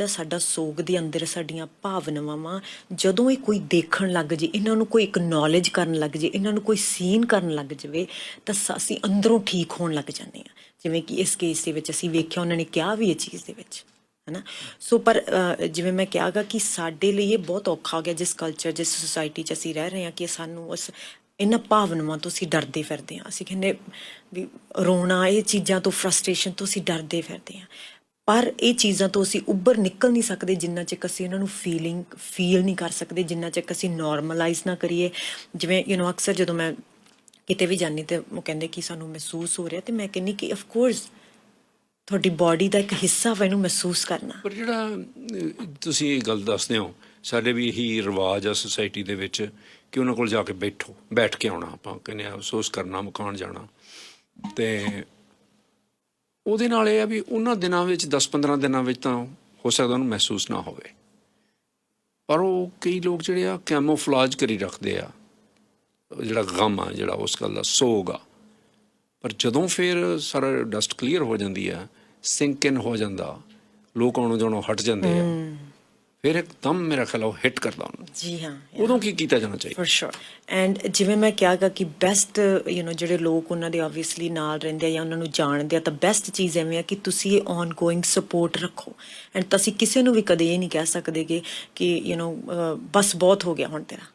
ਸਾਡਾ ਸੋਗ ਦੇ ਅੰਦਰ ਸਾਡੀਆਂ ਭਾਵਨਾਵਾਂ ਵਾ, ਜਦੋਂ ਇਹ ਕੋਈ ਦੇਖਣ ਲੱਗ ਜੇ, ਇਹਨਾਂ ਨੂੰ ਕੋਈ ਐਕਨੋਲੇਜ ਕਰਨ ਲੱਗ ਜੇ, ਇਹਨਾਂ ਨੂੰ ਕੋਈ ਸੀਨ ਕਰਨ ਲੱਗ ਜਾਵੇ, ਤਾਂ ਅਸੀਂ ਅੰਦਰੋਂ ਠੀਕ ਹੋਣ ਲੱਗ ਜਾਂਦੇ ਹਾਂ। ਜਿਵੇਂ ਕਿ ਇਸ ਕੇਸ ਦੇ ਵਿੱਚ ਅਸੀਂ ਵੇਖਿਆ, ਉਹਨਾਂ ਨੇ ਕਿਹਾ ਵੀ ਇਹ ਚੀਜ਼ ਦੇ ਵਿੱਚ, ਹਨਾ। ਸੋ ਪਰ ਜਿਵੇਂ ਮੈਂ ਕਿਹਾਗਾ ਕਿ ਸਾਡੇ ਲਈ ਇਹ ਬਹੁਤ ਔਖਾ ਹੋ ਗਿਆ, ਜਿਸ ਕਲਚਰ, ਜਿਸ ਸੁਸਾਇਟੀ 'ਚ ਅਸੀਂ ਰਹਿ ਰਹੇ ਹਾਂ, ਕਿ ਸਾਨੂੰ ਇਹਨਾਂ ਭਾਵਨਾਵਾਂ ਤੋਂ ਅਸੀਂ ਡਰਦੇ ਫਿਰਦੇ ਹਾਂ। ਅਸੀਂ ਕਹਿੰਦੇ ਵੀ ਰੋਣਾ, ਇਹ ਚੀਜ਼ਾਂ ਤੋਂ, ਫਰਸਟ੍ਰੇਸ਼ਨ ਤੋਂ ਅਸੀਂ ਡਰਦੇ ਫਿਰਦੇ ਹਾਂ। ਪਰ ਇਹ ਚੀਜ਼ਾਂ ਤੋਂ ਅਸੀਂ ਉੱਭਰ ਨਿਕਲ ਨਹੀਂ ਸਕਦੇ ਜਿੰਨਾ ਚਿਰ ਅਸੀਂ ਉਹਨਾਂ ਨੂੰ ਫੀਲ ਨਹੀਂ ਕਰ ਸਕਦੇ, ਜਿੰਨਾ ਚਿਰ ਅਸੀਂ ਨੋਰਮਲਾਈਜ਼ ਨਾ ਕਰੀਏ। ਜਿਵੇਂ ਅਕਸਰ ਜਦੋਂ ਮੈਂ ਕਿਤੇ ਵੀ ਜਾਂਦੀ ਤੇ ਉਹ ਕਹਿੰਦੇ ਕਿ ਸਾਨੂੰ ਮਹਿਸੂਸ ਹੋ ਰਿਹਾ, ਤੇ ਮੈਂ ਕਹਿੰਦੀ ਕਿ ਆਫ ਕੋਰਸ ਤੁਹਾਡੀ ਬਾਡੀ ਦਾ ਇੱਕ ਹਿੱਸਾ ਵਾ ਇਹਨੂੰ ਮਹਿਸੂਸ ਕਰਨਾ। ਪਰ ਜਿਹੜਾ ਤੁਸੀਂ ਇਹ ਗੱਲ ਦੱਸਦੇ ਹੋ, ਸਾਡੇ ਵੀ ਇਹੀ ਰਿਵਾਜ ਆ ਸੁਸਾਇਟੀ ਦੇ ਵਿੱਚ ਕਿ ਉਹਨਾਂ ਕੋਲ ਜਾ ਕੇ ਬੈਠ ਕੇ ਆਉਣਾ, ਆਪਾਂ ਕਹਿੰਦੇ ਆ ਅਫਸੋਸ ਕਰਨਾ, ਮਕਾਨ ਜਾਣਾ। ਤੇ ਉਹਦੇ ਨਾਲ ਇਹ ਆ ਵੀ ਉਹਨਾਂ ਦਿਨਾਂ ਵਿੱਚ 10-15 ਦਿਨਾਂ ਵਿੱਚ ਤਾਂ ਹੋ ਸਕਦਾ ਉਹਨੂੰ ਮਹਿਸੂਸ ਨਾ ਹੋਵੇ, ਪਰ ਉਹ ਕਈ ਲੋਕ ਜਿਹੜੇ ਆ ਕੈਮੋਫਲਾਜ ਕਰੀ ਰੱਖਦੇ ਆ ਜਿਹੜਾ ਗਮ ਆ, ਜਿਹੜਾ ਉਸ ਗੱਲ ਦਾ ਸੋਗ ਆ। ਪਰ ਜਦੋਂ ਫਿਰ ਸਾਰਾ ਡਸਟ ਕਲੀਅਰ ਹੋ ਜਾਂਦੀ ਆ, ਸਿੰਕ ਇਨ ਹੋ ਜਾਂਦਾ, ਲੋਕ ਆਉਣੋਂ ਜਾਣੋਂ ਹਟ ਜਾਂਦੇ ਆ, ਫਿਰ ਇੱਕਦਮ ਮੇਰਾ ਖਿਆਲ ਉਹ ਹਿੱਟ ਕਰਦਾ ਉਹਨੂੰ। ਜੀ ਹਾਂ, ਉਦੋਂ ਕੀ ਕੀਤਾ ਜਾਣਾ ਚਾਹੀਦਾ? For sure. ਐਂਡ ਜਿਵੇਂ ਮੈਂ ਕਿਹਾਗਾ ਕਿ ਬੈਸਟ ਜਿਹੜੇ ਲੋਕ ਉਹਨਾਂ ਦੇ ਆਬਵੀਅਸਲੀ ਨਾਲ ਰਹਿੰਦੇ ਆ ਜਾਂ ਉਹਨਾਂ ਨੂੰ ਜਾਣਦੇ ਆ, ਤਾਂ ਬੈਸਟ ਚੀਜ਼ ਐਵੇਂ ਆ ਕਿ ਤੁਸੀਂ ਇਹ ਔਨ ਗੋਇੰਗ ਸਪੋਰਟ ਰੱਖੋ। ਐਂਡ ਤਾਂ ਅਸੀਂ ਕਿਸੇ ਨੂੰ ਵੀ ਕਦੇ ਇਹ ਨਹੀਂ ਕਹਿ ਸਕਦੇ ਕਿ ਬਸ ਬਹੁਤ ਹੋ ਗਿਆ ਹੁਣ ਤੇਰਾ।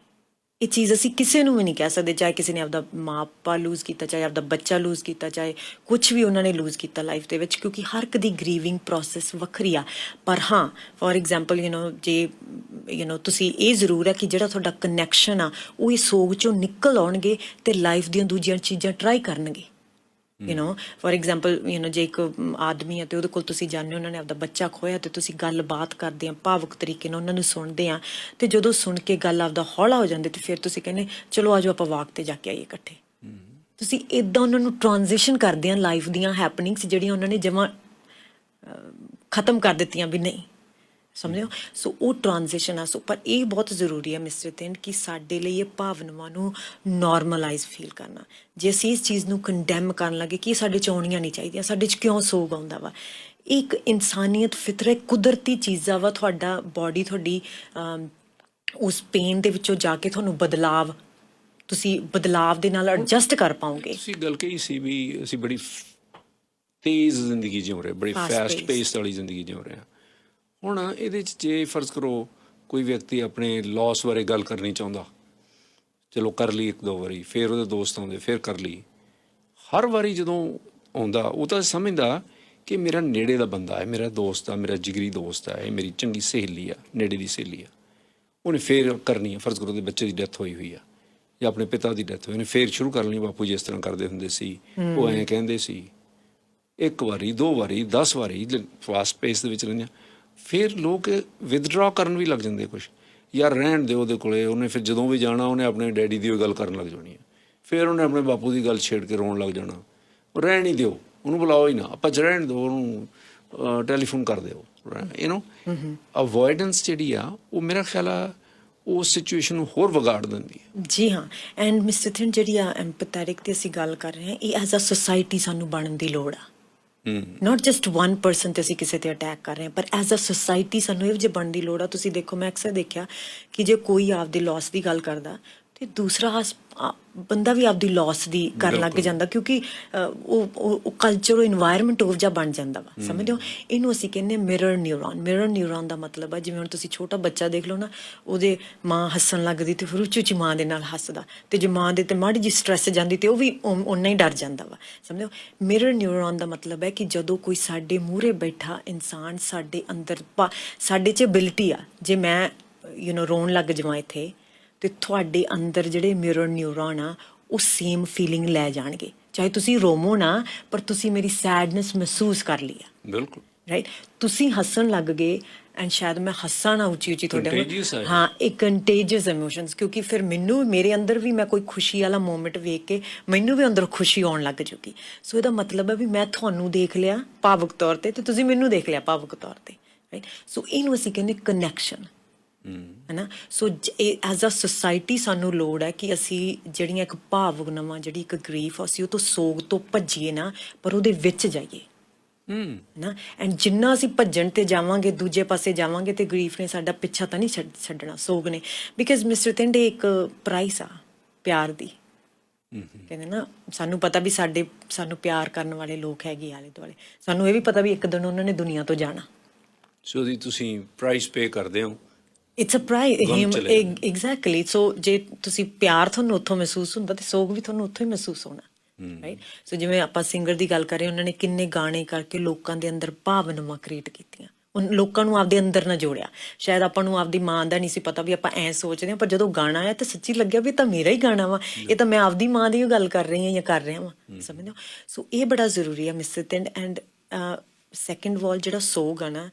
ਇਹ ਚੀਜ਼ ਅਸੀਂ ਕਿਸੇ ਨੂੰ ਵੀ ਨਹੀਂ ਕਹਿ ਸਕਦੇ, ਚਾਹੇ ਕਿਸੇ ਨੇ ਆਪਦਾ ਮਾਪਾ ਲੂਜ਼ ਕੀਤਾ, ਚਾਹੇ ਆਪਦਾ ਬੱਚਾ ਲੂਜ਼ ਕੀਤਾ, ਚਾਹੇ ਕੁਛ ਵੀ ਉਹਨਾਂ ਨੇ ਲੂਜ਼ ਕੀਤਾ ਲਾਈਫ ਦੇ ਵਿੱਚ, ਕਿਉਂਕਿ ਹਰ ਇੱਕ ਦੀ ਗਰੀਵਿੰਗ ਪ੍ਰੋਸੈਸ ਵੱਖਰੀ ਆ। ਪਰ ਹਾਂ, ਫੋਰ ਐਗਜ਼ਾਮਪਲ ਜੇ ਤੁਸੀਂ ਇਹ ਜ਼ਰੂਰ ਹੈ ਕਿ ਜਿਹੜਾ ਤੁਹਾਡਾ ਕਨੈਕਸ਼ਨ ਆ ਉਹ ਇਹ ਸੋਗ ਚੋਂ ਨਿਕਲ ਆਉਣਗੇ ਤੇ ਲਾਈਫ ਦੀਆਂ ਦੂਜੀਆਂ ਚੀਜ਼ਾਂ ਟਰਾਈ ਕਰਨਗੇ। ਫੋਰ ਐਗਜ਼ਾਮਪਲ ਜੇ ਇੱਕ ਆਦਮੀ ਆ ਤੇ ਉਹਦੇ ਕੋਲ ਤੁਸੀਂ ਜਾਂਦੇ ਹੋ, ਉਹਨਾਂ ਨੇ ਆਪਦਾ ਬੱਚਾ ਖੋਇਆ, ਤੇ ਤੁਸੀਂ ਗੱਲਬਾਤ ਕਰਦੇ ਆ ਭਾਵੁਕ ਤਰੀਕੇ ਨਾਲ ਉਹਨਾਂ ਨੂੰ ਸੁਣਦੇ ਆ, ਤੇ ਜਦੋਂ ਸੁਣ ਕੇ ਗੱਲ ਆਪਦਾ ਹੌਲਾ ਹੋ ਜਾਂਦੀ ਤੇ ਫਿਰ ਤੁਸੀਂ ਕਹਿੰਦੇ ਚਲੋ ਆਜੋ ਆਪਾਂ ਵਾਕ ਤੇ ਜਾ ਕੇ ਆਈਏ ਇਕੱਠੇ। ਤੁਸੀਂ ਇੱਦਾਂ ਉਹਨਾਂ ਨੂੰ ਟ੍ਰਾਂਜੀਸ਼ਨ ਕਰਦੇ ਆ ਲਾਈਫ ਦੀਆਂ ਹੈਪਨਿੰਗਸ ਜਿਹੜੀਆਂ ਉਹਨਾਂ ਨੇ ਜਮਾਂ ਖਤਮ ਕਰ ਦਿੱਤੀਆਂ ਵੀ ਨਹੀਂ, ਸਮਝੋ। ਸੋ ਉਹ ਟ੍ਰਾਂਜੀਸ਼ਨ ਆ। ਸੋ ਪਰ ਇਹ ਬਹੁਤ ਜ਼ਰੂਰੀ ਹੈ ਮਿਸਟਰ ਤਿੰਨ ਕਿ ਸਾਡੇ ਲਈ ਇਹ ਭਾਵਨਾਵਾਂ ਨੂੰ ਨੋਰਮਲਾਈਜ਼ ਫੀਲ ਕਰਨਾ। ਜੇ ਅਸੀਂ ਇਸ ਚੀਜ਼ ਨੂੰ ਕੰਡੈਮ ਕਰਨ ਲੱਗੇ ਕਿ ਸਾਡੇ 'ਚ ਆਉਣੀਆਂ ਨਹੀਂ ਚਾਹੀਦੀਆਂ, ਸਾਡੇ 'ਚ ਕਿਉਂ ਸੋਗ ਆਉਂਦਾ ਵਾ, ਇੱਕ ਇਨਸਾਨੀਅਤ ਫਿਤਰਾ ਕੁਦਰਤੀ ਚੀਜ਼ਾਂ ਵਾ। ਤੁਹਾਡਾ ਬਾਡੀ ਤੁਹਾਡੀ ਉਸ ਪੇਨ ਦੇ ਵਿੱਚੋਂ ਜਾ ਕੇ ਤੁਹਾਨੂੰ ਤੁਸੀਂ ਬਦਲਾਵ ਦੇ ਨਾਲ ਐਡਜਸਟ ਕਰ ਪਾਓਗੇ। ਤੁਸੀਂ ਗੱਲ ਕਹੀ ਸੀ ਵੀ ਅਸੀਂ ਬੜੀ ਤੇਜ਼ ਜ਼ਿੰਦਗੀ ਜਿਉ ਰਹੇ, ਬੜੀ ਫਾਸਟ ਪੇਸ ਵਾਲੀ ਜ਼ਿੰਦਗੀ ਜਿਉ ਰਹੇ ਹਾਂ। ਹੁਣ ਇਹਦੇ 'ਚ ਜੇ ਫਰਜ਼ ਕਰੋ ਕੋਈ ਵਿਅਕਤੀ ਆਪਣੇ ਲੋਸ ਬਾਰੇ ਗੱਲ ਕਰਨੀ ਚਾਹੁੰਦਾ, ਚਲੋ ਕਰ ਲਈ 1-2 ਵਾਰੀ, ਫਿਰ ਉਹਦੇ ਦੋਸਤ ਆਉਂਦੇ, ਫਿਰ ਕਰ ਲਈ। ਹਰ ਵਾਰੀ ਜਦੋਂ ਆਉਂਦਾ ਉਹ ਤਾਂ ਸਮਝਦਾ ਕਿ ਮੇਰਾ ਨੇੜੇ ਦਾ ਬੰਦਾ ਹੈ, ਮੇਰਾ ਦੋਸਤ ਆ, ਮੇਰਾ ਜਿਗਰੀ ਦੋਸਤ ਹੈ, ਇਹ ਮੇਰੀ ਚੰਗੀ ਸਹੇਲੀ ਆ, ਨੇੜੇ ਦੀ ਸਹੇਲੀ ਆ। ਉਹਨੇ ਫਿਰ ਕਰਨੀ ਆ, ਫਰਜ਼ ਕਰੋ ਉਹਦੇ ਬੱਚੇ ਦੀ ਡੈਥ ਹੋਈ ਆ ਜਾਂ ਆਪਣੇ ਪਿਤਾ ਦੀ ਡੈਥ ਹੋਈ, ਉਹਨੇ ਫਿਰ ਸ਼ੁਰੂ ਕਰ ਲੈਣੀ, ਬਾਪੂ ਜੀ ਇਸ ਤਰ੍ਹਾਂ ਕਰਦੇ ਹੁੰਦੇ ਸੀ, ਉਹ ਐਂ ਕਹਿੰਦੇ ਸੀ। 1 ਵਾਰੀ 2 ਵਾਰੀ 10 ਵਾਰੀ ਫਾਸਟ ਪੇਸ ਦੇ ਵਿੱਚ ਰਹਿੰਦੇ, ਫਿਰ ਲੋਕ ਵਿਦਡਰਾ ਕਰਨ ਵੀ ਲੱਗ ਜਾਂਦੇ। ਕੁਛ ਯਾਰ ਰਹਿਣ ਦਿਓ ਉਹਦੇ ਕੋਲੇ, ਉਹਨੇ ਫਿਰ ਜਦੋਂ ਵੀ ਜਾਣਾ ਉਹਨੇ ਆਪਣੇ ਡੈਡੀ ਦੀ ਉਹ ਗੱਲ ਕਰਨ ਲੱਗ ਜਾਣੀ ਹੈ, ਫਿਰ ਉਹਨੇ ਆਪਣੇ ਬਾਪੂ ਦੀ ਗੱਲ ਛੇੜ ਕੇ ਰੋਣ ਲੱਗ ਜਾਣਾ। ਉਹ ਰਹਿਣ ਹੀ ਦਿਓ, ਉਹਨੂੰ ਬੁਲਾਓ ਹੀ ਨਾ, ਆਪਾਂ ਰਹਿਣ ਦਿਓ, ਉਹਨੂੰ ਟੈਲੀਫੋਨ ਕਰ ਦਿਓ। ਅਵੋਇਡੈਂਸ ਜਿਹੜੀ ਆ ਉਹ ਮੇਰਾ ਖਿਆਲ ਆ ਉਸ ਸਿਚੁਏਸ਼ਨ ਨੂੰ ਹੋਰ ਵਿਗਾੜ ਦਿੰਦੀ ਹੈ। ਜੀ ਹਾਂ। ਐਂਡ ਮਿਸਟਰ ਥਿੰਨ ਜਿਹੜੀ ਆ ਐਮਪੈਥੈਟਿਕ ਦੀ ਅਸੀਂ ਗੱਲ ਕਰ ਰਹੇ ਹਾਂ, ਇਹ ਐਜ਼ ਅ ਸੁਸਾਇਟੀ ਸਾਨੂੰ ਬਣਨ ਦੀ ਲੋੜ ਆ। ਨੋਟ ਜਸਟ ਵਨ ਪਰਸਨ ਤੇ ਅਸੀਂ ਕਿਸੇ ਤੇ ਅਟੈਕ ਕਰ ਰਹੇ ਹਾਂ, ਪਰ ਐਜ਼ ਅ ਸੁਸਾਇਟੀ ਸਾਨੂੰ ਇਹੋ ਜਿਹੇ ਬਣਨ ਦੀ ਲੋੜ ਆ। ਤੁਸੀਂ ਦੇਖੋ, ਮੈਂ ਅਕਸਰ ਦੇਖਿਆ ਕਿ ਜੇ ਕੋਈ ਆਪਦੇ ਲੋਸ ਦੀ ਗੱਲ ਕਰਦਾ ਤੇ ਦੂਸਰਾ ਬੰਦਾ ਵੀ ਆਪਦੀ ਲੋਸ ਦੀ ਕਰਨ ਲੱਗ ਜਾਂਦਾ, ਕਿਉਂਕਿ ਉਹ ਕਲਚਰ, ਇਨਵਾਇਰਮੈਂਟ ਉਹ ਜਿਹਾ ਬਣ ਜਾਂਦਾ ਵਾ। ਸਮਝਦੇ ਹੋ? ਇਹਨੂੰ ਅਸੀਂ ਕਹਿੰਦੇ ਮਿਰਰ ਨਿਊਰੋਨ। ਮਿਰਰ ਨਿਊਰੋਨ ਦਾ ਮਤਲਬ ਆ, ਜਿਵੇਂ ਹੁਣ ਤੁਸੀਂ ਛੋਟਾ ਬੱਚਾ ਦੇਖ ਲਓ ਨਾ, ਉਹਦੇ ਮਾਂ ਹੱਸਣ ਲੱਗਦੀ ਤੇ ਫਿਰ ਉੱਚੀ ਮਾਂ ਦੇ ਨਾਲ ਹੱਸਦਾ, ਤੇ ਜੇ ਮਾਂ ਦੇ ਤੇ ਮਾੜੀ ਜਿਹੀ ਸਟ੍ਰੈਸ ਜਾਂਦੀ ਤੇ ਉਹ ਵੀ ਓਨਾ ਹੀ ਡਰ ਜਾਂਦਾ ਵਾ। ਸਮਝਦੇ ਹੋ? ਮਿਰਰ ਨਿਊਰੋਨ ਦਾ ਮਤਲਬ ਹੈ ਕਿ ਜਦੋਂ ਕੋਈ ਸਾਡੇ ਮੂਹਰੇ ਬੈਠਾ ਇਨਸਾਨ ਸਾਡੇ ਅੰਦਰ ਸਾਡੇ 'ਚ ਐਬਿਲਿਟੀ ਆ, ਜੇ ਮੈਂ ਰੋਣ ਲੱਗ ਜਾਵਾਂ ਇੱਥੇ, ਤੇ ਤੁਹਾਡੇ ਅੰਦਰ ਜਿਹੜੇ ਮਿਰਰ ਨਿਊਰੋਨ ਆ ਉਹ ਸੇਮ ਫੀਲਿੰਗ ਲੈ ਜਾਣਗੇ, ਚਾਹੇ ਤੁਸੀਂ ਰੋਵੋ ਨਾ, ਪਰ ਤੁਸੀਂ ਮੇਰੀ ਸੈਡਨੈਸ ਮਹਿਸੂਸ ਕਰ ਲਈ ਆ। ਬਿਲਕੁਲ। ਰਾਈਟ ਤੁਸੀਂ ਹੱਸਣ ਲੱਗ ਗਏ ਐਂਡ ਸ਼ਾਇਦ ਮੈਂ ਹੱਸਾਂ ਨਾ ਉੱਚੀ ਉੱਚੀ ਤੁਹਾਡੇ Contagious ਆ ਇਹ। ਹਾਂ ਇੱਕ ਕੰਟੇਜੀਅਸ ਇਮੋਸ਼ਨਸ ਕਿਉਂਕਿ ਫਿਰ ਮੈਨੂੰ ਮੇਰੇ ਅੰਦਰ ਵੀ ਮੈਂ ਕੋਈ ਖੁਸ਼ੀ ਵਾਲਾ ਮੂਮੈਂਟ ਵੇਖ ਕੇ ਮੈਨੂੰ ਵੀ ਅੰਦਰ ਖੁਸ਼ੀ ਆਉਣ ਲੱਗ ਜੂਗੀ ਸੋ ਇਹਦਾ ਮਤਲਬ ਹੈ ਵੀ ਮੈਂ ਤੁਹਾਨੂੰ ਦੇਖ ਲਿਆ ਭਾਵੁਕ ਤੌਰ ਤੇ ਤੁਸੀਂ ਮੈਨੂੰ ਦੇਖ ਲਿਆ ਭਾਵੁਕ ਤੌਰ ਤੇ ਰਾਈਟ ਸੋ ਇਹਨੂੰ ਅਸੀਂ ਕਹਿੰਦੇ ਕਨੈਕਸ਼ਨ ਹੈ ਨਾ ਸੋ ਐਜ਼ ਅ ਸੁਸਾਇਟੀ ਸਾਨੂੰ ਲੋੜ ਹੈ ਕਿ ਅਸੀਂ ਜਿਹੜੀਆਂ ਇੱਕ ਭਾਵਨਾਵਾਂ ਜਿਹੜੀ ਇੱਕ ਗਰੀਫ ਅਸੀਂ ਉਹ ਤੋਂ ਸੋਗ ਤੋਂ ਭੱਜੀਏ ਨਾ ਪਰ ਉਹਦੇ ਵਿੱਚ ਜਾਈਏ ਨਾ ਐਂਡ ਜਿੰਨਾ ਅਸੀਂ ਭੱਜਣ ਤੇ ਜਾਵਾਂਗੇ ਦੂਜੇ ਪਾਸੇ ਜਾਵਾਂਗੇ ਤੇ ਗਰੀਫ ਨੇ ਸਾਡਾ ਪਿੱਛਾ ਤਾਂ ਨਹੀਂ ਛੱਡਣਾ ਸੋਗ ਨੇ ਬਿਕਾਜ਼ ਮਿਸਟਰ ਤਿੰਡੇ ਇੱਕ ਪ੍ਰਾਈਸ ਆ ਪਿਆਰ ਦੀ ਕਹਿੰਦੇ ਨਾ ਸਾਨੂੰ ਪਤਾ ਵੀ ਸਾਨੂੰ ਪਿਆਰ ਕਰਨ ਵਾਲੇ ਲੋਕ ਹੈਗੇ ਆਲੇ ਦੁਆਲੇ ਸਾਨੂੰ ਇਹ ਵੀ ਪਤਾ ਵੀ ਇੱਕ ਦਿਨ ਉਹਨਾਂ ਨੇ ਦੁਨੀਆ ਤੋਂ ਜਾਣਾ ਸੋ ਦੀ ਤੁਸੀਂ ਪ੍ਰਾਈਸ ਪੇ ਕਰਦੇ ਹੋ ਇਟਸ ਅ ਪ੍ਰਾਈਸ ਐਗਜ਼ੈਕਟਲੀ ਸੋ ਜੇ ਤੁਸੀਂ ਪਿਆਰ ਤੁਹਾਨੂੰ ਉੱਥੋਂ ਮਹਿਸੂਸ ਹੁੰਦਾ ਤੇ ਸੋਗ ਵੀ ਤੁਹਾਨੂੰ ਉੱਥੋਂ ਹੀ ਮਹਿਸੂਸ ਹੋਣਾ ਰਾਈਟ ਸੋ ਜਿਵੇਂ ਆਪਾਂ ਸਿੰਗਰ ਦੀ ਗੱਲ ਕਰ ਰਹੇ ਉਹਨਾਂ ਨੇ ਕਿੰਨੇ ਗਾਣੇ ਕਰਕੇ ਲੋਕਾਂ ਦੇ ਅੰਦਰ ਭਾਵਨਾਵਾਂ ਕ੍ਰੀਏਟ ਕੀਤੀਆਂ ਲੋਕਾਂ ਨੂੰ ਆਪਦੇ ਅੰਦਰ ਨਾ ਜੋੜਿਆ ਸ਼ਾਇਦ ਆਪਾਂ ਨੂੰ ਆਪਦੀ ਮਾਂ ਦਾ ਨਹੀਂ ਸੀ ਪਤਾ ਵੀ ਆਪਾਂ ਐਂ ਸੋਚਦੇ ਹਾਂ ਪਰ ਜਦੋਂ ਗਾਣਾ ਆਇਆ ਤਾਂ ਸੱਚੀ ਲੱਗਿਆ ਵੀ ਇਹ ਤਾਂ ਮੇਰਾ ਹੀ ਗਾਣਾ ਵਾ ਇਹ ਤਾਂ ਮੈਂ ਆਪਦੀ ਮਾਂ ਦੀ ਗੱਲ ਕਰ ਰਹੀ ਹਾਂ ਜਾਂ ਕਰ ਰਿਹਾ ਵਾਂ ਸਮਝਦੇ ਹੋ ਸੋ ਇਹ ਬੜਾ ਜ਼ਰੂਰੀ ਆ ਮਿਸਟਰ ਤਿੰਡ ਐਂਡ ਸੈਕਿੰਡ ਵਾਲ ਜਿਹੜਾ ਸੋਗ ਆ ਨਾ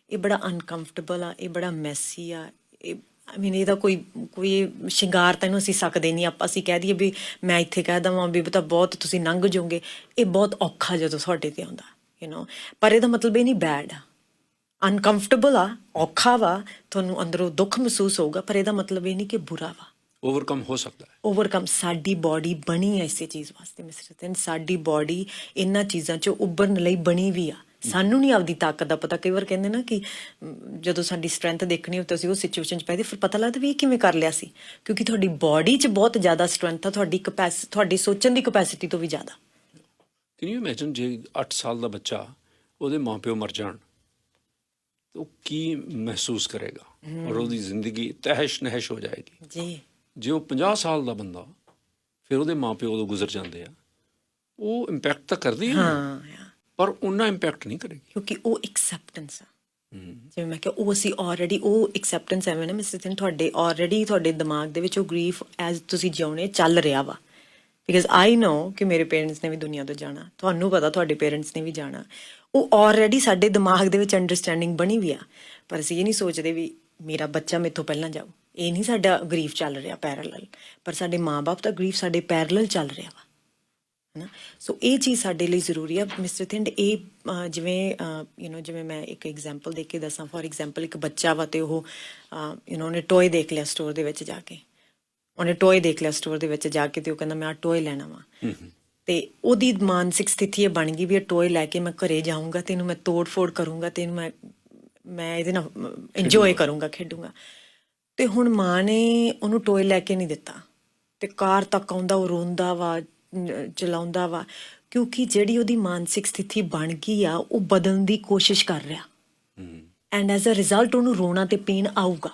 ਇਹ ਬੜਾ ਅਨਕੰਫਰਟੇਬਲ ਆ ਇਹ ਬੜਾ ਮੈਸੀ ਆ ਇਹ ਆਈ ਮੀਨ ਇਹਦਾ ਕੋਈ ਸ਼ਿੰਗਾਰ ਤਾਂ ਇਹਨੂੰ ਅਸੀਂ ਸਕਦੇ ਨਹੀਂ ਅਸੀਂ ਕਹਿ ਦਈਏ ਵੀ ਮੈਂ ਇੱਥੇ ਕਹਿ ਦੇਵਾਂ ਵੀ ਤਾਂ ਬਹੁਤ ਤੁਸੀਂ ਲੰਘ ਜਾਓਗੇ ਇਹ ਬਹੁਤ ਔਖਾ ਜਦੋਂ ਤੁਹਾਡੇ ਤੇ ਆਉਂਦਾ ਯੂ ਨੋ ਪਰ ਇਹਦਾ ਮਤਲਬ ਇਹ ਨਹੀਂ ਬੈਡ ਆ ਅਨਕੰਫਰਟੇਬਲ ਆ ਔਖਾ ਵਾ ਤੁਹਾਨੂੰ ਅੰਦਰੋਂ ਦੁੱਖ ਮਹਿਸੂਸ ਹੋਊਗਾ ਪਰ ਇਹਦਾ ਮਤਲਬ ਇਹ ਨਹੀਂ ਕਿ ਬੁਰਾ ਵਾ ਓਵਰਕਮ ਹੋ ਸਕਦਾ ਹੈ ਓਵਰਕਮ ਸਾਡੀ ਬਾਡੀ ਬਣੀ ਐ ਇਸੇ ਚੀਜ਼ ਵਾਸਤੇ ਮਿਸਟਰ ਤਿੰਨ ਸਾਡੀ ਬਾਡੀ ਇਹਨਾਂ ਚੀਜ਼ਾਂ 'ਚੋਂ ਉੱਭਰਨ ਲਈ ਬਣੀ ਵੀ ਆ ਸਾਨੂੰ ਨਹੀਂ ਆਪਦੀ ਤਾਕਤ ਦਾ ਪਤਾ ਕਈ ਵਾਰ ਕਹਿੰਦੇ ਨਾ ਕਿ ਜਦੋਂ ਸਾਡੀ ਸਟਰੈਂਥ ਦੇਖਣੀ ਹੋਵੇ ਤਾਂ ਅਸੀਂ ਉਹ ਸਿਚੁਏਸ਼ਨ 'ਚ ਪੈਦੇ ਫਿਰ ਪਤਾ ਲੱਗਦਾ ਵੀ ਇਹ ਕਿਵੇਂ ਕਰ ਲਿਆ ਸੀ ਕਿਉਂਕਿ ਤੁਹਾਡੀ ਬਾਡੀ 'ਚ ਬਹੁਤ ਜ਼ਿਆਦਾ ਸਟਰੈਂਥ ਆ ਤੁਹਾਡੀ ਸੋਚਣ ਦੀ ਕਪੈਸਿਟੀ ਤੋਂ ਵੀ ਜ਼ਿਆਦਾ ਕੈਨ ਯੂ ਇਮੇਜਿਨ ਜੇ 8 ਸਾਲ ਦਾ ਬੱਚਾ ਉਹਦੇ ਮਾਪਿਓ ਮਰ ਜਾਣ ਤਾਂ ਉਹ ਕੀ ਮਹਿਸੂਸ ਕਰੇਗਾ ਔਰ ਉਹਦੀ ਜ਼ਿੰਦਗੀ ਤਹਿਸ਼ ਨਹਿਸ਼ ਹੋ ਜਾਏਗੀ ਜੀ ਜੇ ਉਹ 50 ਸਾਲ ਦਾ ਬੰਦਾ ਫਿਰ ਉਹਦੇ ਮਾਪਿਓ ਉਦੋਂ ਗੁਜ਼ਰ ਜਾਂਦੇ ਆ ਉਹ ਇੰਪੈਕਟ ਤਾਂ ਕਰਦੀ ਹੈ ਪਰ ਉਹਨਾਂ ਇੰਪੈਕਟ ਨਹੀਂ ਕਰੇਗੀ ਕਿਉਂਕਿ ਉਹ ਐਕਸੈਪਟੈਂਸ ਆ ਜਿਵੇਂ ਮੈਂ ਕਿਹਾ ਉਹ ਅਸੀਂ ਆਲਰੇਡੀ ਉਹ ਐਕਸੈਪਟੈਂਸ ਐਵੇਂ ਨਾ ਮਿਸਟਰ ਤਿੰਨ ਤੁਹਾਡੇ ਦਿਮਾਗ ਦੇ ਵਿੱਚ ਉਹ ਗਰੀਫ ਐਜ਼ ਤੁਸੀਂ ਜਿਉਣੇ ਚੱਲ ਰਿਹਾ ਵਾ ਬਿਕਾਜ਼ ਆਈ ਨੋ ਕਿ ਮੇਰੇ ਪੇਰੈਂਟਸ ਨੇ ਵੀ ਦੁਨੀਆ ਤੋਂ ਜਾਣਾ ਤੁਹਾਨੂੰ ਪਤਾ ਤੁਹਾਡੇ ਪੇਰੈਂਟਸ ਨੇ ਵੀ ਜਾਣਾ ਉਹ ਆਲਰੇਡੀ ਸਾਡੇ ਦਿਮਾਗ ਦੇ ਵਿੱਚ ਅੰਡਰਸਟੈਂਡਿੰਗ ਬਣੀ ਵੀ ਆ ਪਰ ਅਸੀਂ ਇਹ ਨਹੀਂ ਸੋਚਦੇ ਵੀ ਮੇਰਾ ਬੱਚਾ ਮੇਰੇ ਤੋਂ ਪਹਿਲਾਂ ਜਾਊ ਇਹ ਨਹੀਂ ਸਾਡਾ ਗਰੀਫ ਚੱਲ ਰਿਹਾ ਪੈਰਲਲ ਪਰ ਸਾਡੇ ਮਾਂ-ਬਾਪ ਦਾ ਗਰੀਫ ਸਾਡੇ ਪੈਰਲਲ ਚੱਲ ਰਿਹਾ ਵਾ ਹੈ ਨਾ ਸੋ ਇਹ ਚੀਜ਼ ਸਾਡੇ ਲਈ ਜ਼ਰੂਰੀ ਆ ਮਿਸਟਰ ਥਿੰਡ ਇਹ ਜਿਵੇਂ ਮੈਂ ਇੱਕ ਐਗਜ਼ਾਮਪਲ ਦੇ ਕੇ ਦੱਸਾਂ ਫੋਰ ਐਗਜ਼ਾਮਪਲ ਇੱਕ ਬੱਚਾ ਵਾ ਤੇ ਉਹ ਉਹਨੇ ਟੋਏ ਦੇਖ ਲਿਆ ਸਟੋਰ ਦੇ ਵਿੱਚ ਜਾ ਕੇ ਤੇ ਉਹ ਕਹਿੰਦਾ ਮੈਂ ਆਹ ਟੋਏ ਲੈਣਾ ਵਾ ਤੇ ਉਹਦੀ ਮਾਨਸਿਕ ਸਥਿਤੀ ਇਹ ਬਣ ਗਈ ਵੀ ਇਹ ਟੋਏ ਲੈ ਕੇ ਮੈਂ ਘਰੇ ਜਾਊਂਗਾ ਤੇ ਇਹਨੂੰ ਮੈਂ ਤੋੜ ਫੋੜ ਕਰੂੰਗਾ ਤੇ ਇਹਨੂੰ ਮੈਂ ਇਹਦੇ ਨਾਲ ਇੰਜੋਏ ਕਰੂੰਗਾ ਖੇਡੂੰਗਾ ਤੇ ਹੁਣ ਮਾਂ ਨੇ ਉਹਨੂੰ ਟੋਏ ਲੈ ਕੇ ਨਹੀਂ ਦਿੱਤਾ ਤੇ ਕਾਰ ਤੱਕ ਆਉਂਦਾ ਉਹ ਰੋਂਦਾ ਵਾ ਚਲਾਉਂਦਾ ਵਾ ਕਿਉਂਕਿ ਜਿਹੜੀ ਉਹਦੀ ਮਾਨਸਿਕ ਸਥਿਤੀ ਬਣ ਗਈ ਆ ਉਹ ਬਦਲਣ ਦੀ ਕੋਸ਼ਿਸ਼ ਕਰ ਰਿਹਾ ਐਂਡ ਐਜ਼ ਅ ਰਿਜ਼ਲਟ ਉਹਨੂੰ ਰੋਣਾ ਤੇ ਪੀਣ ਆਊਗਾ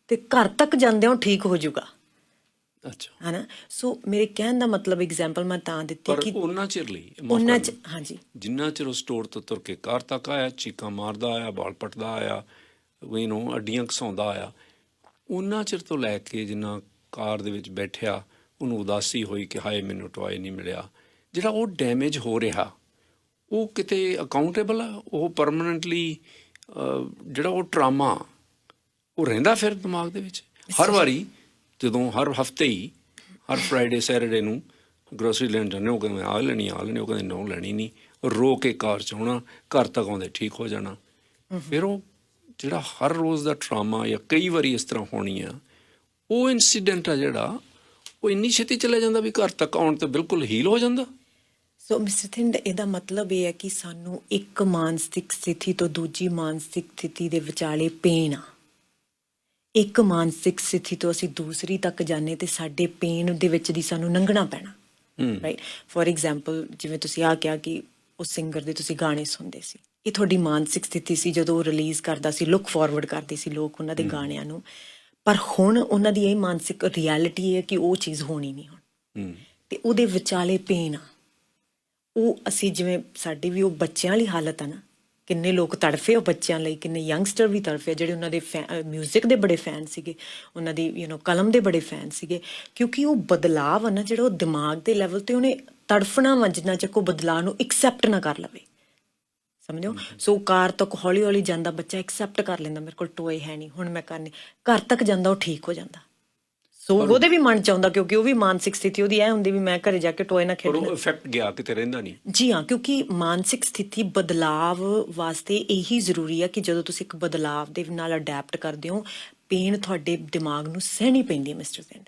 ਤੇ ਘਰ ਤੱਕ ਜਾਂਦਿਆਂ ਠੀਕ ਹੋ ਜਾਊਗਾ ਅੱਛਾ ਹੈ ਨਾ ਸੋ ਮੇਰੇ ਕਹਿਣ ਦਾ ਮਤਲਬ ਐਗਜ਼ਾਮਪਲ ਮੈਂ ਤਾਂ ਦਿੱਤੀ ਕਿ ਉਹਨਾਂ ਚਿਰ ਲਈ ਹਾਂਜੀ ਜਿੰਨਾ ਚਿਰ ਉਹ ਸਟੋਰ ਤੋਂ ਤੁਰ ਕੇ ਕਾਰ ਤੱਕ ਆਇਆ ਚੀਕਾਂ ਮਾਰਦਾ ਆਇਆ ਬਾਲ ਪਟਦਾ ਆਇਆ ਅੱਡੀਆਂ ਘਸਾਉਂਦਾ ਆਇਆ ਉਹਨਾਂ ਚਿਰ ਤੋਂ ਲੈ ਕੇ ਜਿੰਨਾ ਕਾਰ ਦੇ ਵਿੱਚ ਬੈਠਿਆ ਉਹਨੂੰ ਉਦਾਸੀ ਹੋਈ ਕਿ ਹਾਏ ਮੈਨੂੰ ਟੋਏ ਨਹੀਂ ਮਿਲਿਆ ਜਿਹੜਾ ਉਹ ਡੈਮੇਜ ਹੋ ਰਿਹਾ ਉਹ ਕਿਤੇ ਅਕਾਊਂਟੇਬਲ ਆ ਉਹ ਪਰਮਾਨੈਂਟਲੀ ਜਿਹੜਾ ਉਹ ਟਰਾਮਾ ਉਹ ਰਹਿੰਦਾ ਫਿਰ ਦਿਮਾਗ ਦੇ ਵਿੱਚ ਹਰ ਵਾਰੀ ਜਦੋਂ ਹਰ ਹਫਤੇ ਹੀ ਹਰ ਫਰਾਈਡੇ ਸੈਟਰਡੇ ਨੂੰ ਗਰੋਸਰੀ ਲੈਣ ਜਾਂਦੇ ਉਹ ਕਹਿੰਦੇ ਆਹ ਲੈਣੀ ਉਹ ਕਹਿੰਦੇ ਨੋ ਲੈਣੀ ਨਹੀਂ ਰੋ ਕੇ ਕਾਰ 'ਚ ਆਉਣਾ ਘਰ ਤੱਕ ਆਉਂਦੇ ਠੀਕ ਹੋ ਜਾਣਾ ਫਿਰ ਉਹ ਜਿਹੜਾ ਹਰ ਰੋਜ਼ ਦਾ ਟਰਾਮਾ ਜਾਂ ਕਈ ਵਾਰੀ ਇਸ ਤਰ੍ਹਾਂ ਹੋਣੀ ਆ ਉਹ ਇਨਸੀਡੈਂਟ ਆ ਜਿਹੜਾ ਉਹ ਇੰਨੀ ਛੇਤੀ ਚਲਾ ਜਾਂਦਾ ਵੀ ਘਰ ਤੱਕ ਆਉਣ ਤੇ ਬਿਲਕੁਲ ਹੀਲ ਹੋ ਜਾਂਦਾ ਸੋ ਮਿਸਟਰ ਥਿੰਡ ਇਹਦਾ ਮਤਲਬ ਇਹ ਹੈ ਕਿ ਸਾਨੂੰ ਇੱਕ ਮਾਨਸਿਕ ਸਥਿਤੀ ਤੋਂ ਦੂਜੀ ਮਾਨਸਿਕ ਸਥਿਤੀ ਦੇ ਵਿਚਾਲੇ ਪੇਨ ਆ ਇੱਕ ਮਾਨਸਿਕ ਸਥਿਤੀ ਤੋਂ ਅਸੀਂ ਦੂਸਰੀ ਤੱਕ ਜਾਂਦੇ ਤੇ ਸਾਡੇ ਪੇਨ ਦੇ ਵਿੱਚ ਦੀ ਸਾਨੂੰ ਲੰਘਣਾ ਪੈਣਾ ਰਾਈਟ ਫੋਰ ਐਗਜ਼ਾਮਪਲ ਜਿਵੇਂ ਤੁਸੀਂ ਆ ਕਿਹਾ ਕਿ ਉਸ ਸਿੰਗਰ ਦੇ ਤੁਸੀਂ ਗਾਣੇ ਸੁਣਦੇ ਸੀ ਇਹ ਤੁਹਾਡੀ ਮਾਨਸਿਕ ਸਥਿਤੀ ਸੀ ਜਦੋਂ ਉਹ ਰਿਲੀਜ਼ ਕਰਦਾ ਸੀ ਲੁੱਕ ਫਾਰਵਰਡ ਕਰਦੇ ਸੀ ਲੋਕ ਉਹਨਾਂ ਦੇ ਗਾਣਿਆਂ ਨੂੰ ਪਰ ਹੁਣ ਉਹਨਾਂ ਦੀ ਇਹ ਮਾਨਸਿਕ ਰਿਐਲਿਟੀ ਹੈ ਕਿ ਉਹ ਚੀਜ਼ ਹੋਣੀ ਨਹੀਂ ਹੁਣ ਤੇ ਉਹਦੇ ਵਿਚਾਲੇ ਪੇਨ ਆ ਉਹ ਅਸੀਂ ਜਿਵੇਂ ਸਾਡੀ ਵੀ ਉਹ ਬੱਚਿਆਂ ਵਾਲੀ ਹਾਲਤ ਆ ਨਾ ਕਿੰਨੇ ਲੋਕ ਤੜਫੇ ਉਹ ਬੱਚਿਆਂ ਲਈ ਕਿੰਨੇ ਯੰਗਸਟਰ ਵੀ ਤੜਫੇ ਜਿਹੜੇ ਉਹਨਾਂ ਦੇ ਮਿਊਜ਼ਿਕ ਦੇ ਬੜੇ ਫੈਨ ਸੀਗੇ ਉਹਨਾਂ ਦੀ ਕਲਮ ਦੇ ਬੜੇ ਫੈਨ ਸੀਗੇ ਕਿਉਂਕਿ ਉਹ ਬਦਲਾਵ ਆ ਨਾ ਜਿਹੜਾ ਉਹ ਦਿਮਾਗ ਦੇ ਲੈਵਲ ਤੇ ਉਹਨੇ ਤੜਫਣਾ ਵਾ ਜਿੰਨਾ ਚਿਰ ਉਹ ਬਦਲਾਅ ਨੂੰ ਐਕਸੈਪਟ ਨਾ ਕਰ ਲਵੇ ਸਮਝੋ। ਸੋ ਕਾਰ ਤੱਕ ਹੌਲੀ ਹੌਲੀ ਜਾਂਦਾ ਬੱਚਾ ਐਕਸੈਪਟ ਕਰ ਲੈਂਦਾ ਮੇਰੇ ਕੋਲ ਟੋਏ ਹੈ ਨਹੀਂ, ਹੁਣ ਮੈਂ ਕਰਨੀ। ਘਰ ਤੱਕ ਜਾਂਦਾ ਉਹ ਠੀਕ ਹੋ ਜਾਂਦਾ। ਸੋ ਉਹਦੇ ਵੀ ਮਨ ਚ ਆਉਂਦਾ, ਕਿਉਂਕਿ ਉਹ ਵੀ ਮਾਨਸਿਕ ਸਥਿਤੀ ਉਹਦੀ ਇਹ ਹੁੰਦੀ ਵੀ ਮੈਂ ਘਰੇ ਜਾ ਕੇ ਟੋਏ ਨਾਲ ਪਰ ਖੇਡਣਾ। ਉਹ ਇਫੈਕਟ ਗਿਆ ਕਿਤੇ ਰਹਿੰਦਾ ਨਹੀਂ। ਜੀ ਹਾਂ, ਕਿਉਂਕਿ ਮਾਨਸਿਕ ਸਥਿਤੀ ਬਦਲਾਵ ਵਾਸਤੇ ਇਹੀ ਜ਼ਰੂਰੀ ਆ ਕਿ ਜਦੋਂ ਤੁਸੀਂ ਇੱਕ ਬਦਲਾਵ ਦੇ ਨਾਲ ਅਡੈਪਟ ਕਰਦੇ ਹੋ, ਪੇਨ ਤੁਹਾਡੇ ਦਿਮਾਗ ਨੂੰ ਸਹਿਣੀ ਪੈਂਦੀ ਹੈ ਮਿਸਟਰ ਜ਼ੈਨ।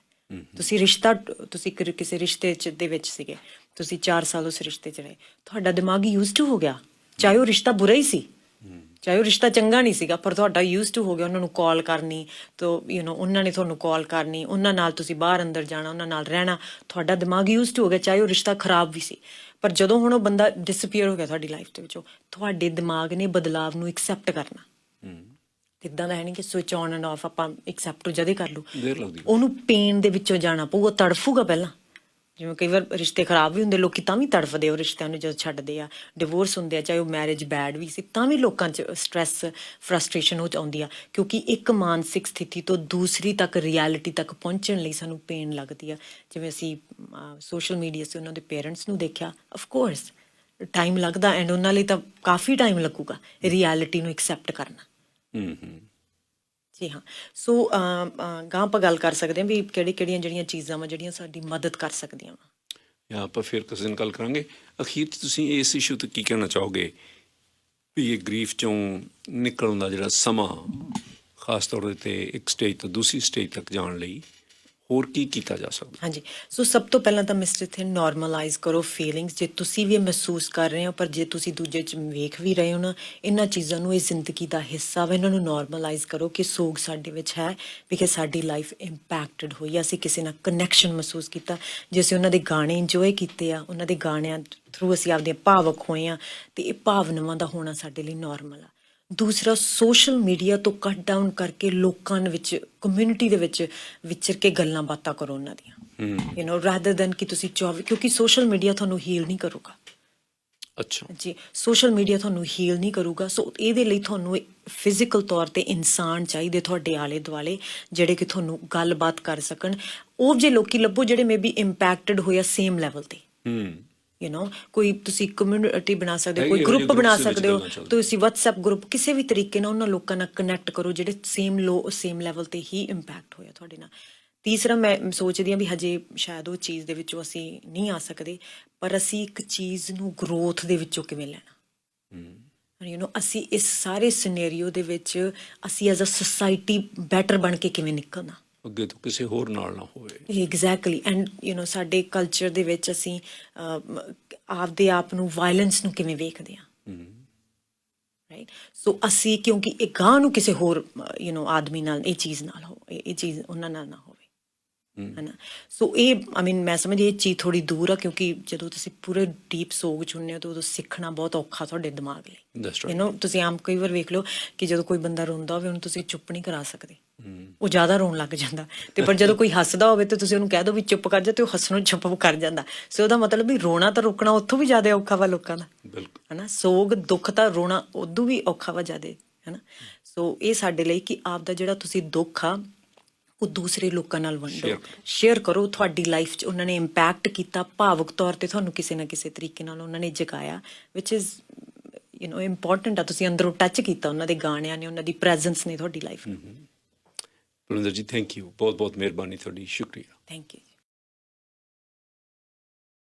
ਤੁਸੀਂ ਕਿਸੇ ਰਿਸ਼ਤੇ ਦੇ ਵਿੱਚ ਸੀਗੇ, ਤੁਸੀਂ 4 ਸਾਲ ਉਸ ਰਿਸ਼ਤੇ 'ਚ ਰਹੇ, ਤੁਹਾਡਾ ਦਿਮਾਗ ਯੂਜ਼ ਟੂ ਹੋ ਗਿਆ, ਚਾਹੇ ਉਹ ਰਿਸ਼ਤਾ ਬੁਰਾ ਹੀ ਸੀ, ਚਾਹੇ ਉਹ ਰਿਸ਼ਤਾ ਚੰਗਾ ਨਹੀਂ ਸੀਗਾ, ਪਰ ਤੁਹਾਡਾ ਯੂਜ਼ ਟੂ ਹੋ ਗਿਆ ਉਹਨਾਂ ਨੂੰ ਕਾਲ ਕਰਨੀ, ਤੋ ਉਹਨਾਂ ਨੇ ਤੁਹਾਨੂੰ ਕਾਲ ਕਰਨੀ, ਉਹਨਾਂ ਨਾਲ ਤੁਸੀਂ ਬਾਹਰ ਅੰਦਰ ਜਾਣਾ, ਉਹਨਾਂ ਨਾਲ ਰਹਿਣਾ, ਤੁਹਾਡਾ ਦਿਮਾਗ ਯੂਜ਼ ਟੂ ਹੋ ਗਿਆ, ਚਾਹੇ ਉਹ ਰਿਸ਼ਤਾ ਖਰਾਬ ਵੀ ਸੀ। ਪਰ ਜਦੋਂ ਹੁਣ ਉਹ ਬੰਦਾ ਡਿਸਅਪੀਅਰ ਹੋ ਗਿਆ ਤੁਹਾਡੀ ਲਾਈਫ ਦੇ ਵਿੱਚੋਂ, ਤੁਹਾਡੇ ਦਿਮਾਗ ਨੇ ਬਦਲਾਵ ਨੂੰ ਐਕਸੈਪਟ ਕਰਨਾ। ਇੱਦਾਂ ਦਾ ਹੈ ਨਹੀਂ ਕਿ ਸਵਿਚ ਔਨ ਐਂਡ ਆਫ ਆਪਾਂ ਐਕਸੈਪਟ ਜਦੇ ਹੀ ਕਰ ਲੂ, ਉਹਨੂੰ ਪੇਨ ਦੇ ਵਿੱਚੋਂ ਜਾਣਾ ਪਊ, ਉਹ ਤੜਫੂਗਾ ਪਹਿਲਾਂ। ਜਿਵੇਂ ਕਈ ਵਾਰ ਰਿਸ਼ਤੇ ਖਰਾਬ ਵੀ ਹੁੰਦੇ, ਲੋਕੀ ਤਾਂ ਵੀ ਤੜਫਦੇ ਉਹ ਰਿਸ਼ਤਿਆਂ ਨੂੰ ਜਦੋਂ ਛੱਡਦੇ ਆ, ਡਿਵੋਰਸ ਹੁੰਦੇ ਆ, ਚਾਹੇ ਉਹ ਮੈਰਿਜ ਬੈਡ ਵੀ ਸੀ, ਤਾਂ ਵੀ ਲੋਕਾਂ 'ਚ ਸਟਰੈਸ ਫਰਸਟ੍ਰੇਸ਼ਨ ਹੋ ਆਉਂਦੀ ਆ, ਕਿਉਂਕਿ ਇੱਕ ਮਾਨਸਿਕ ਸਥਿਤੀ ਤੋਂ ਦੂਸਰੀ ਤੱਕ ਰਿਐਲਿਟੀ ਤੱਕ ਪਹੁੰਚਣ ਲਈ ਸਾਨੂੰ ਪੇਨ ਲੱਗਦੀ ਆ। ਜਿਵੇਂ ਅਸੀਂ ਸੋਸ਼ਲ ਮੀਡੀਆ 'ਤੇ ਉਹਨਾਂ ਦੇ ਪੇਰੈਂਟਸ ਨੂੰ ਦੇਖਿਆ, ਅਫਕੋਰਸ ਟਾਈਮ ਲੱਗਦਾ, ਐਂਡ ਉਹਨਾਂ ਲਈ ਤਾਂ ਕਾਫੀ ਟਾਈਮ ਲੱਗੂਗਾ ਰਿਐਲਿਟੀ ਨੂੰ ਐਕਸੈਪਟ ਕਰਨਾ। ਜੀ ਹਾਂ। ਸੋ ਗਾਂ ਆਪਾਂ ਗੱਲ ਕਰ ਸਕਦੇ ਹਾਂ ਵੀ ਕਿਹੜੀਆਂ ਜਿਹੜੀਆਂ ਚੀਜ਼ਾਂ ਵਾ ਜਿਹੜੀਆਂ ਸਾਡੀ ਮਦਦ ਕਰ ਸਕਦੀਆਂ ਵਾ। ਜਾਂ ਆਪਾਂ ਫਿਰ ਕਿਸੇ ਦਿਨ ਗੱਲ ਕਰਾਂਗੇ। ਅਖੀਰ 'ਚ ਤੁਸੀਂ ਇਸ ਇਸ਼ੂ 'ਤੇ ਕੀ ਕਹਿਣਾ ਚਾਹੋਗੇ ਵੀ ਇਹ ਗਰੀਫ 'ਚੋਂ ਨਿਕਲਣ ਦਾ ਜਿਹੜਾ ਸਮਾਂ, ਖਾਸ ਤੌਰ 'ਤੇ ਇੱਕ ਸਟੇਜ ਤੋਂ ਦੂਸਰੀ ਸਟੇਜ ਤੱਕ ਜਾਣ ਲਈ ਹੋਰ ਕੀ ਕੀਤਾ ਜਾ ਸਕਦਾ? ਹਾਂਜੀ, ਸੋ ਸਭ ਤੋਂ ਪਹਿਲਾਂ ਤਾਂ ਮਿਸਟਰ ਇੱਥੇ ਨੋਰਮਲਾਈਜ਼ ਕਰੋ ਫੀਲਿੰਗਸ। ਜੇ ਤੁਸੀਂ ਵੀ ਇਹ ਮਹਿਸੂਸ ਕਰ ਰਹੇ ਹੋ, ਪਰ ਜੇ ਤੁਸੀਂ ਦੂਜੇ 'ਚ ਵੇਖ ਵੀ ਰਹੇ ਹੋ ਨਾ, ਇਹਨਾਂ ਚੀਜ਼ਾਂ ਨੂੰ ਇਹ ਜ਼ਿੰਦਗੀ ਦਾ ਹਿੱਸਾ ਵਾ, ਇਹਨਾਂ ਨੂੰ ਨੋਰਮਲਾਈਜ਼ ਕਰੋ ਕਿ ਸੋਗ ਸਾਡੇ ਵਿੱਚ ਹੈ, ਬਿਕਾਜ਼ ਸਾਡੀ ਲਾਈਫ ਇੰਪੈਕਟਡ ਹੋਈ ਆ, ਅਸੀਂ ਕਿਸੇ ਨਾਲ ਕਨੈਕਸ਼ਨ ਮਹਿਸੂਸ ਕੀਤਾ, ਜੇ ਅਸੀਂ ਉਹਨਾਂ ਦੇ ਗਾਣੇ ਇੰਜੋਏ ਕੀਤੇ ਆ, ਉਹਨਾਂ ਦੇ ਗਾਣਿਆਂ ਥਰੂ ਅਸੀਂ ਆਪਦੇ ਭਾਵਕ ਹੋਏ ਆ, ਤੇ ਇਹ ਭਾਵਨਾਵਾਂ ਦਾ ਹੋਣਾ ਸਾਡੇ ਲਈ ਨੋਰਮਲ ਆ। ਦੂਸਰਾ, ਸੋਸ਼ਲ ਮੀਡੀਆ ਤੋਂ ਕੱਟ ਡਾਊਨ ਕਰਕੇ ਲੋਕਾਂ ਵਿੱਚ, ਕਮਿਊਨਿਟੀ ਦੇ ਵਿੱਚ ਵਿਚਰ ਕੇ ਗੱਲਾਂ ਬਾਤਾਂ ਕਰੋ ਉਹਨਾਂ ਦੀਆਂ, ਰਾਦਰ ਦੈਨ ਕਿ ਤੁਸੀਂ ਕਿਉਂਕਿ ਸੋਸ਼ਲ ਮੀਡੀਆ ਤੁਹਾਨੂੰ ਹੀਲ ਨਹੀਂ ਕਰੂਗਾ। ਅੱਛਾ ਜੀ, ਸੋਸ਼ਲ ਮੀਡੀਆ ਤੁਹਾਨੂੰ ਹੀਲ ਨਹੀਂ ਕਰੂਗਾ। ਸੋ ਇਹਦੇ ਲਈ ਤੁਹਾਨੂੰ ਫਿਜ਼ੀਕਲ ਤੌਰ 'ਤੇ ਇਨਸਾਨ ਚਾਹੀਦੇ ਤੁਹਾਡੇ ਆਲੇ ਦੁਆਲੇ, ਜਿਹੜੇ ਕਿ ਤੁਹਾਨੂੰ ਗੱਲਬਾਤ ਕਰ ਸਕਣ। ਉਹ ਜੇ ਲੋਕੀ ਲੱਭੋ ਜਿਹੜੇ ਮੇ ਬੀ ਇੰਪੈਕਟਡ ਹੋਇਆ ਸੇਮ ਲੈਵਲ 'ਤੇ। ਕੋਈ ਤੁਸੀਂ ਕਮਿਊਨਿਟੀ ਬਣਾ ਸਕਦੇ ਹੋ, ਕੋਈ ਗਰੁੱਪ ਬਣਾ ਸਕਦੇ ਹੋ, ਤੁਸੀਂ ਵਟਸਐਪ ਗਰੁੱਪ, ਕਿਸੇ ਵੀ ਤਰੀਕੇ ਨਾਲ ਉਹਨਾਂ ਲੋਕਾਂ ਨਾਲ ਕਨੈਕਟ ਕਰੋ ਜਿਹੜੇ ਸੇਮ ਲੈਵਲ 'ਤੇ ਹੀ ਇੰਪੈਕਟ ਹੋਇਆ ਤੁਹਾਡੇ ਨਾਲ। ਤੀਸਰਾ, ਮੈਂ ਸੋਚਦੀ ਹਾਂ ਵੀ ਹਜੇ ਸ਼ਾਇਦ ਉਹ ਚੀਜ਼ ਦੇ ਵਿੱਚੋਂ ਅਸੀਂ ਨਹੀਂ ਆ ਸਕਦੇ, ਪਰ ਅਸੀਂ ਇੱਕ ਚੀਜ਼ ਨੂੰ ਗਰੋਥ ਦੇ ਵਿੱਚੋਂ ਕਿਵੇਂ ਲੈਣਾ। ਅਸੀਂ ਇਸ ਸਾਰੇ ਸਿਨੈਰੀਓ ਦੇ ਵਿੱਚ ਅਸੀਂ ਐਜ਼ ਅ ਸੋਸਾਇਟੀ ਬੈਟਰ ਬਣ ਕੇ ਕਿਵੇਂ ਨਿਕਲਣਾ, ਅੱਗੇ ਤੋਂ ਕਿਸੇ ਹੋਰ ਨਾਲ ਨਾ ਹੋਵੇ। ਐਗਜ਼ੈਕਟਲੀ। ਐਂਡ ਸਾਡੇ ਕਲਚਰ ਦੇ ਵਿੱਚ ਅਸੀਂ ਆਪਦੇ ਆਪ ਨੂੰ ਵਾਇਲੈਂਸ ਨੂੰ ਕਿਵੇਂ ਵੇਖਦੇ ਹਾਂ, ਰਾਈਟ। ਸੋ ਅਸੀਂ ਕਿਉਂਕਿ ਇਹ ਗਾਂ ਨੂੰ ਕਿਸੇ ਹੋਰ ਆਦਮੀ ਨਾਲ ਇਹ ਚੀਜ਼ ਉਹਨਾਂ ਨਾਲ ਨਾ ਹੋਵੇ, ਹੈ ਨਾ। ਸੋ ਇਹ ਮੈਂ ਸਮਝਦੀ ਇਹ ਚੀਜ਼ ਥੋੜ੍ਹੀ ਦੂਰ ਆ, ਕਿਉਂਕਿ ਜਦੋਂ ਤੁਸੀਂ ਪੂਰੇ ਡੀਪ ਸੋਗ 'ਚ ਹੁੰਦੇ ਹੋ ਤਾਂ ਉਦੋਂ ਸਿੱਖਣਾ ਬਹੁਤ ਔਖਾ ਤੁਹਾਡੇ ਦਿਮਾਗ ਲਈ। ਤੁਸੀਂ ਆਮ ਕਈ ਵਾਰ ਵੇਖ ਲਓ ਕਿ ਜਦੋਂ ਕੋਈ ਬੰਦਾ ਰੋਂਦਾ ਹੋਵੇ ਉਹਨੂੰ ਤੁਸੀਂ ਚੁੱਪ ਨਹੀਂ ਕਰਾ ਸਕਦੇ, ਉਹ ਜ਼ਿਆਦਾ ਰੋਣ ਲੱਗ ਜਾਂਦਾ, ਤੇ ਪਰ ਜਦੋਂ ਕੋਈ ਹੱਸਦਾ ਹੋਵੇ ਤਾਂ ਤੁਸੀਂ ਉਹਨੂੰ ਕਹਿ ਦਿਓ ਵੀ ਚੁੱਪ ਕਰ ਜਾ, ਤੇ ਉਹ ਹੱਸਣੋਂ ਚੁੱਪ ਕਰ ਜਾਂਦਾ। ਸੋ ਉਹਦਾ ਮਤਲਬ ਵੀ ਰੋਣਾ ਤਾਂ ਰੋਕਣਾ ਉੱਥੋਂ ਵੀ ਜ਼ਿਆਦਾ ਔਖਾ ਵਾ ਲੋਕਾਂ ਦਾ, ਹੈ ਨਾ। ਸੋਗ ਦੁੱਖ ਤਾਂ ਰੋਣਾ ਉਦੋਂ ਵੀ ਔਖਾ ਵਾ ਜ਼ਿਆਦਾ, ਹੈ ਨਾ। ਸੋ ਇਹ ਸਾਡੇ ਲਈ ਕਿ ਆਪਦਾ ਜਿਹੜਾ ਤੁਸੀਂ ਦੁੱਖ ਆ ਉਹ ਦੂਸਰੇ ਲੋਕਾਂ ਨਾਲ ਵੰਡੋ, ਸ਼ੇਅਰ ਕਰੋ। ਤੁਹਾਡੀ ਲਾਈਫ 'ਚ ਉਹਨਾਂ ਨੇ ਇੰਪੈਕਟ ਕੀਤਾ, ਭਾਵੁਕ ਤੌਰ 'ਤੇ ਤੁਹਾਨੂੰ ਕਿਸੇ ਨਾ ਕਿਸੇ ਤਰੀਕੇ ਨਾਲ ਉਹਨਾਂ ਨੇ ਜਗਾਇਆ, ਵਿਚ ਇਜ਼ ਇੰਪੋਰਟੈਂਟ ਆ। ਤੁਸੀਂ ਅੰਦਰੋਂ ਟੱਚ ਕੀਤਾ, ਉਹਨਾਂ ਦੇ ਗਾਣਿਆਂ ਨੇ, ਉਹਨਾਂ ਦੀ ਪ੍ਰੈਜ਼ੈਂਸ ਨੇ ਤੁਹਾਡੀ ਲਾਈਫ ਨੂੰ। ਪਲਵਿੰਦਰ ਜੀ, ਥੈਂਕ ਯੂ, ਬਹੁਤ ਬਹੁਤ ਮਿਹਰਬਾਨੀ ਤੁਹਾਡੀ, ਸ਼ੁਕਰੀਆ। Thank you.